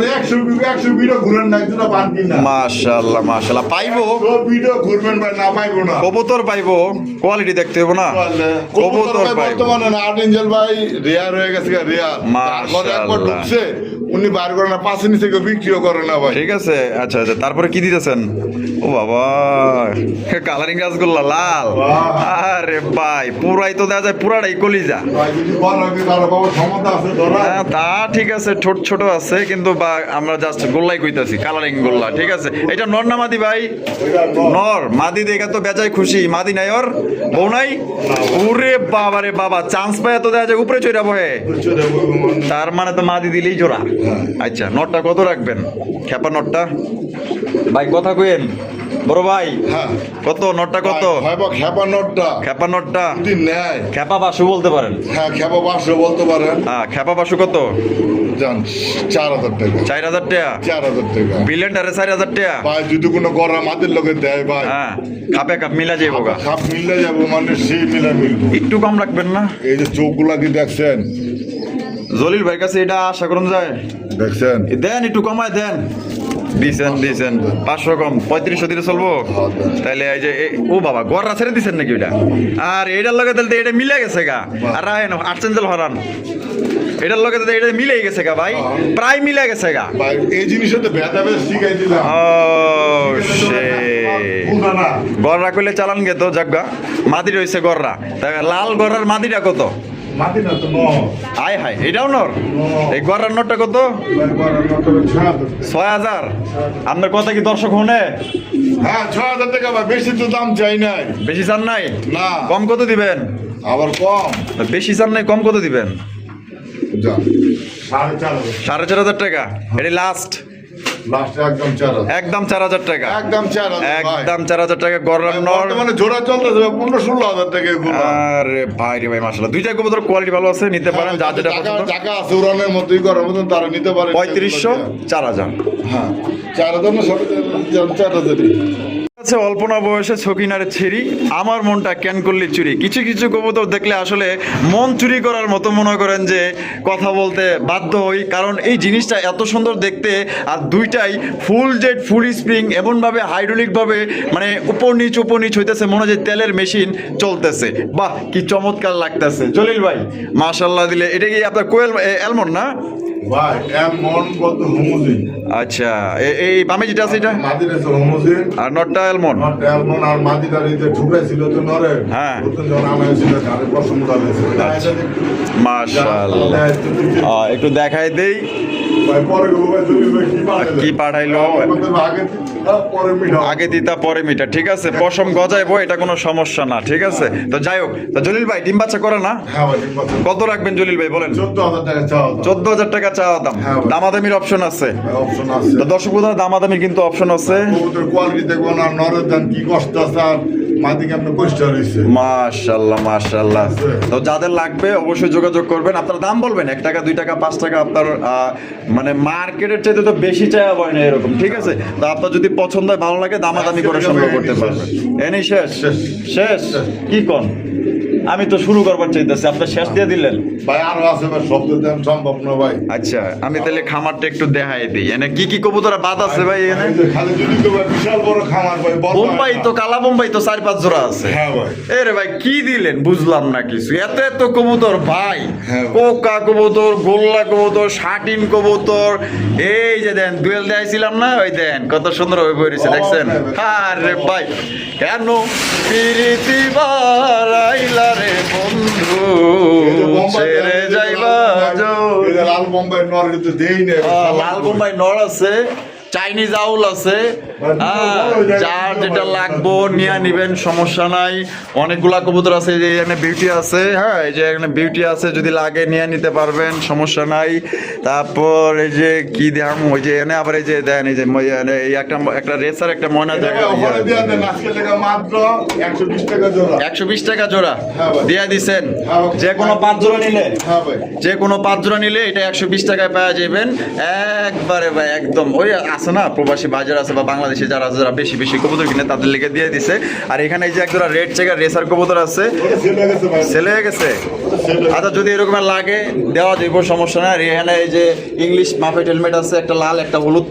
100 ভিডিও ঘুরেন না একজনা পান কিনা মাশাআল্লাহ মাশাআল্লাহ, পাইবো সব ভিডিও ঘুরবেন ভাই, না পাইবো না। কবুতর পাইবো, কোয়ালিটি দেখতে হবে না? কবুতর ভাই বর্তমানে না আর্টেঞ্জেল ভাই রেয়ার হয়ে গেছে, রেয়ার তারপরে একবার ঢুকছে উনি বার করে না, পাশে নিচে কেউ বিক্রিও করে না ভাই। ঠিক আছে, আচ্ছা আচ্ছা, তারপরে কি দিতেছেন? ও বাবা, কালারিং রাসগোল্লা লাল। আরে ভাই পুরাই তো দেখা যায়, পুরাটাই কলিজা। ভাই যদি বল লাগে তাহলে বাবা ক্ষমতা আছে ধরা। হ্যাঁ, তা ঠিক আছে, ছোট ছোট আছে কিন্তু বা আমরা জাস্ট গোল্লাই কইতাছি, কালারিং গোল্লা। ঠিক আছে, এটা নর না মাদি ভাই? নর। মাদি দেখে তো বেজায় খুশি। মাদি নাই ওর? বউ নাই? ওরে বাবা রে বাবা, চান্স পায় তো দেখা যায় উপরে চইরা বহে। তার মানে তো মাদি দিলেই জোড়া। আচ্ছা, নটটা কত রাখবেন? খেপা নটটা ভাই কথা কইেন বড় ভাই। হ্যাঁ কত নটটা কত? ভাই বা খেপা নোটটা, খেপা নটটা যদি নেয় খেপা বাসু বলতে পারেন। হ্যাঁ খেপা 500 বলতে পারেন। হ্যাঁ, খেপা বাসু কত? জান 4000 টাকা। 4000 টাকা? 4000 টাকা। বিলেন্ডারে 4000 টাকা? ভাই যদি কোনো গড়া মাদের লোকে দেয় ভাই, হ্যাঁ কাপে কাপ মিলা যাইব গা। সব মিলে যাবো, মানে সেই মিলা মিলবো। একটু কম রাখবেন না? এই যে চোখগুলা কি দেখছেন? জলিল ভাইয়ের কাছে এটা আশা করুন যায়। দেখছেন? দেন একটু কমায় দেন। দিছেন 500 কম, 3500 দিলে চলবো? তাইলে এই যে ও বাবা, গড়রা ছেড়ে দিছেন নাকি ওইটা? আর এটার লগে তাহলে এটা মিলে গেছে গা। আর রাহেন আর্চেঞ্জেল হরান, এটার লগে তো এটা মিলে গেছে গা ভাই, প্রায় মিলে গেছে গা ভাই। এই জিনিসটা তো ভেদাভেদ শিখাই দিলাম। ও সে বুঝা না। গড়রা কইলে চালান গে তো জাগা। মাদি রইছে গড়রা, লাল গড়ার মাদিটা কত? মাটি না তো নয়। আয় হায়, এটাও নর? এই গড়ার নটটা কত? 6000। আপনার কথা কি দর্শক শুনে? হ্যাঁ 6000 টাকা ভাই, বেশি তো দাম চাই নাই। বেশি চান নাই? না। কম কত দিবেন? আবার কম বেশি চান নাই, কম কত দিবেন? যা 4500। 4500 টাকা? এটা লাস্ট? লাস্টে একদম 4000। একদম 4000 টাকা? একদম 4000 ভাই। একদম 4000 টাকা গড়ার নর। মানে জোড়া চলতেছে 15-16 টাকা এগুলো। আরে ভাই রে ভাই, মাশাআল্লাহ দুইটা কবুতর কোয়ালিটি ভালো আছে, নিতে পারেন যা যেটা পছন্দ। টাকা আছে উড়ানের মতোই করার মতন, তারা নিতে পারে। 3500 4000। হ্যাঁ 4000 না 4000। আছে অল্পনা বয়সে ছকিনারে ছেড়ি, আমার মনটা কেন করলি চুরি। কিছু কিছু কবুতর দেখলে আসলে মন চুরি করার মতো মনে করেন যে কথা বলতে বাধ্য হই, কারণ এই জিনিসটা এত সুন্দর দেখতে। আর দুইটাই ফুল জেট ফুল স্প্রিং, এমনভাবে হাইড্রোলিকভাবে মানে উপর নিচ হইতেছে, মনে হয় যে তেলের মেশিন চলতেছে। বাহ কি চমৎকার লাগতেছে জলিল ভাই, মাশাআল্লাহ দিলে। এটা কি আপনার কোয়েল অ্যালমন্ড না ভাই? এমন কত হোমোজিন। আচ্ছা, এই বামে যেটা আছে এটা মাদির আছে হোমোজিন, আর নটটা অ্যালমন্ড। নট এমন। আর মাদিটার এই যে ঠুকরাই ছিল তো নরে, হ্যাঁ। ওতো যখন আমার ছিল গাড়ি পছন্দ হয়েছে। মাশাআল্লাহ, একটু দেখাই দেই ভাই পরে গো ভাই জলিল ভাই কি পাঠাইলো। আগে দিতা পরে মিটা, ঠিক আছে। পশম গজাইবো, এটা কোনো সমস্যা না, ঠিক আছে। তো যাই হোক, তো জলিল ভাই ডিম বাচ্চা করে না? হ্যাঁ ভাই ঠিক কথা। কত রাখবেন জলিল ভাই বলেন? 14000 টাকা চাও। 14000 টাকা চাওয়া দাম। হ্যাঁ ভাই। দামাদামির অপশন আছে? অপশন আছে। তো দর্শক বন্ধুরা, দামাদামির কিন্তু অপশন আছে। কবুতর কোয়ালিটি দেখবো না, নরের দাম কি কষ্ট আছে, আর মাদিকে আপনি কষ্ট রয়েছে। মাশাআল্লাহ। তো যাদের লাগবে অবশ্যই যোগাযোগ করবেন। আপনার দাম বলবেন, 1 টাকা 2 টাকা 5 টাকা, আপনার মানে মার্কেটের চাইতে তো বেশি চাওয়া হয় না এরকম, ঠিক আছে। তো আপনার যদি পছন্দ হয়, ভালো লাগে, দামাদামি করে সংগ্রহ করতে পারবেন। এনেই শেষ? কি কোন আমি তো শুরু করবার চাইতেছি, আপনার শেষ দিয়ে দিলেন। ভাই আরো আছে ভাই, শব্দ দেন সম্ভব না ভাই। আচ্ছা আমি তাহলে খামারটা একটু দেখাই দিই, এনে কি কি কবুতর বাদ আছে ভাই এনে? এই যে খালি যদি কেউ ভাই বিশাল বড় খামার ভাই, বড় বোম্বাই তো, কালা বোম্বাই তো 4-5 জোড়া আছে। হ্যাঁ ভাই। এ রে ভাই কি দিলেন বুঝলাম না কিছু, এত এত কবুতর ভাই। হ্যাঁ ভাই। কোকা কবুতর, গোল্লা কবুতর, শাটিন কবুতর, এই যে দেন দুয়েল দেখাইছিলাম না, ওই দেন কত সুন্দর ভাবে বইছে দেখছেন। আরে ভাই কেন প্রীতি বাড়াইলা রে বন্ধু, এই যে বোম্বাই, ছেড়ে যাইবা এই যে লাল বোম্বাই নর কিন্তু দেই নেই। লাল বোম্বাই নর আছে, চাইনিজ আউল আছে, যার যেটা লাগবো নিয়ে নিবেন, সমস্যা নাই। অনেকগুলা কবুতর আছে, এই যে এখানে বিউটি আছে, হ্যাঁ এই যে এখানে বিউটি আছে, যদি লাগে নিয়ে নিতে পারবেন, সমস্যা নাই। তারপর এই যে কি দেখাম, ওই যে এখানে আবার এই যে দেন, এই যে এই একটা রেসার একটা ময়না জায়গা ওখানে দিয়ে দেন, আজকে টাকা মাত্র 120 টাকা জোড়া। 120 টাকা জোড়া হ্যাঁ ভাই। দিয়ে দিছেন। হ্যাঁ ভাই। যে কোনো 5 জোড়া নিলে, হ্যাঁ ভাই। যে কোনো 5 জোড়া নিলে এটা 120 টাকায় পাওয়া যাবেন একবারে ভাই, একদম ওই আছে না প্রবাসী বাজার আছে বা বাংলাদেশে যারা আছে, যারা বেশি বেশি কবুতর কিনে তাদের লেগে দিয়ে দিছে। আর এখানে এই যে একটা রেড চেকার রেসার কবুতর আছে, ওটা সেল হয়ে গেছে ভাই। সেল হয়ে গেছে। সেল হয়ে আচ্ছা যদি এরকম লাগে দেওয়া যাইব, সমস্যা নাই। আর এখানে এই যে ইংলিশ মাফেট হেলমেট আছে, একটা লাল একটা হলুদ,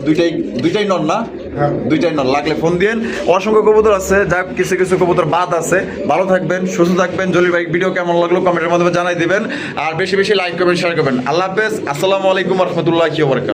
দুইটাই নর না, হ্যাঁ। দুইটাই নর, লাগলে ফোন দিয়েন। অসংখ্য কবুতর আছে, যাক কিছু কিছু কবুতর বাদ আছে। ভালো থাকবেন, সুস্থ থাকবেন। জলিল ভাই ভিডিও কেমন লাগলো কমেন্টের মাধ্যমে জানাই দিবেন, আর বেশি বেশি লাইক করবেন, শেয়ার করবেন। আল্লাহ হাফেজ, আসসালামু আলাইকুম রহমতুল্লাহি ওয়া বারাকাতুহু।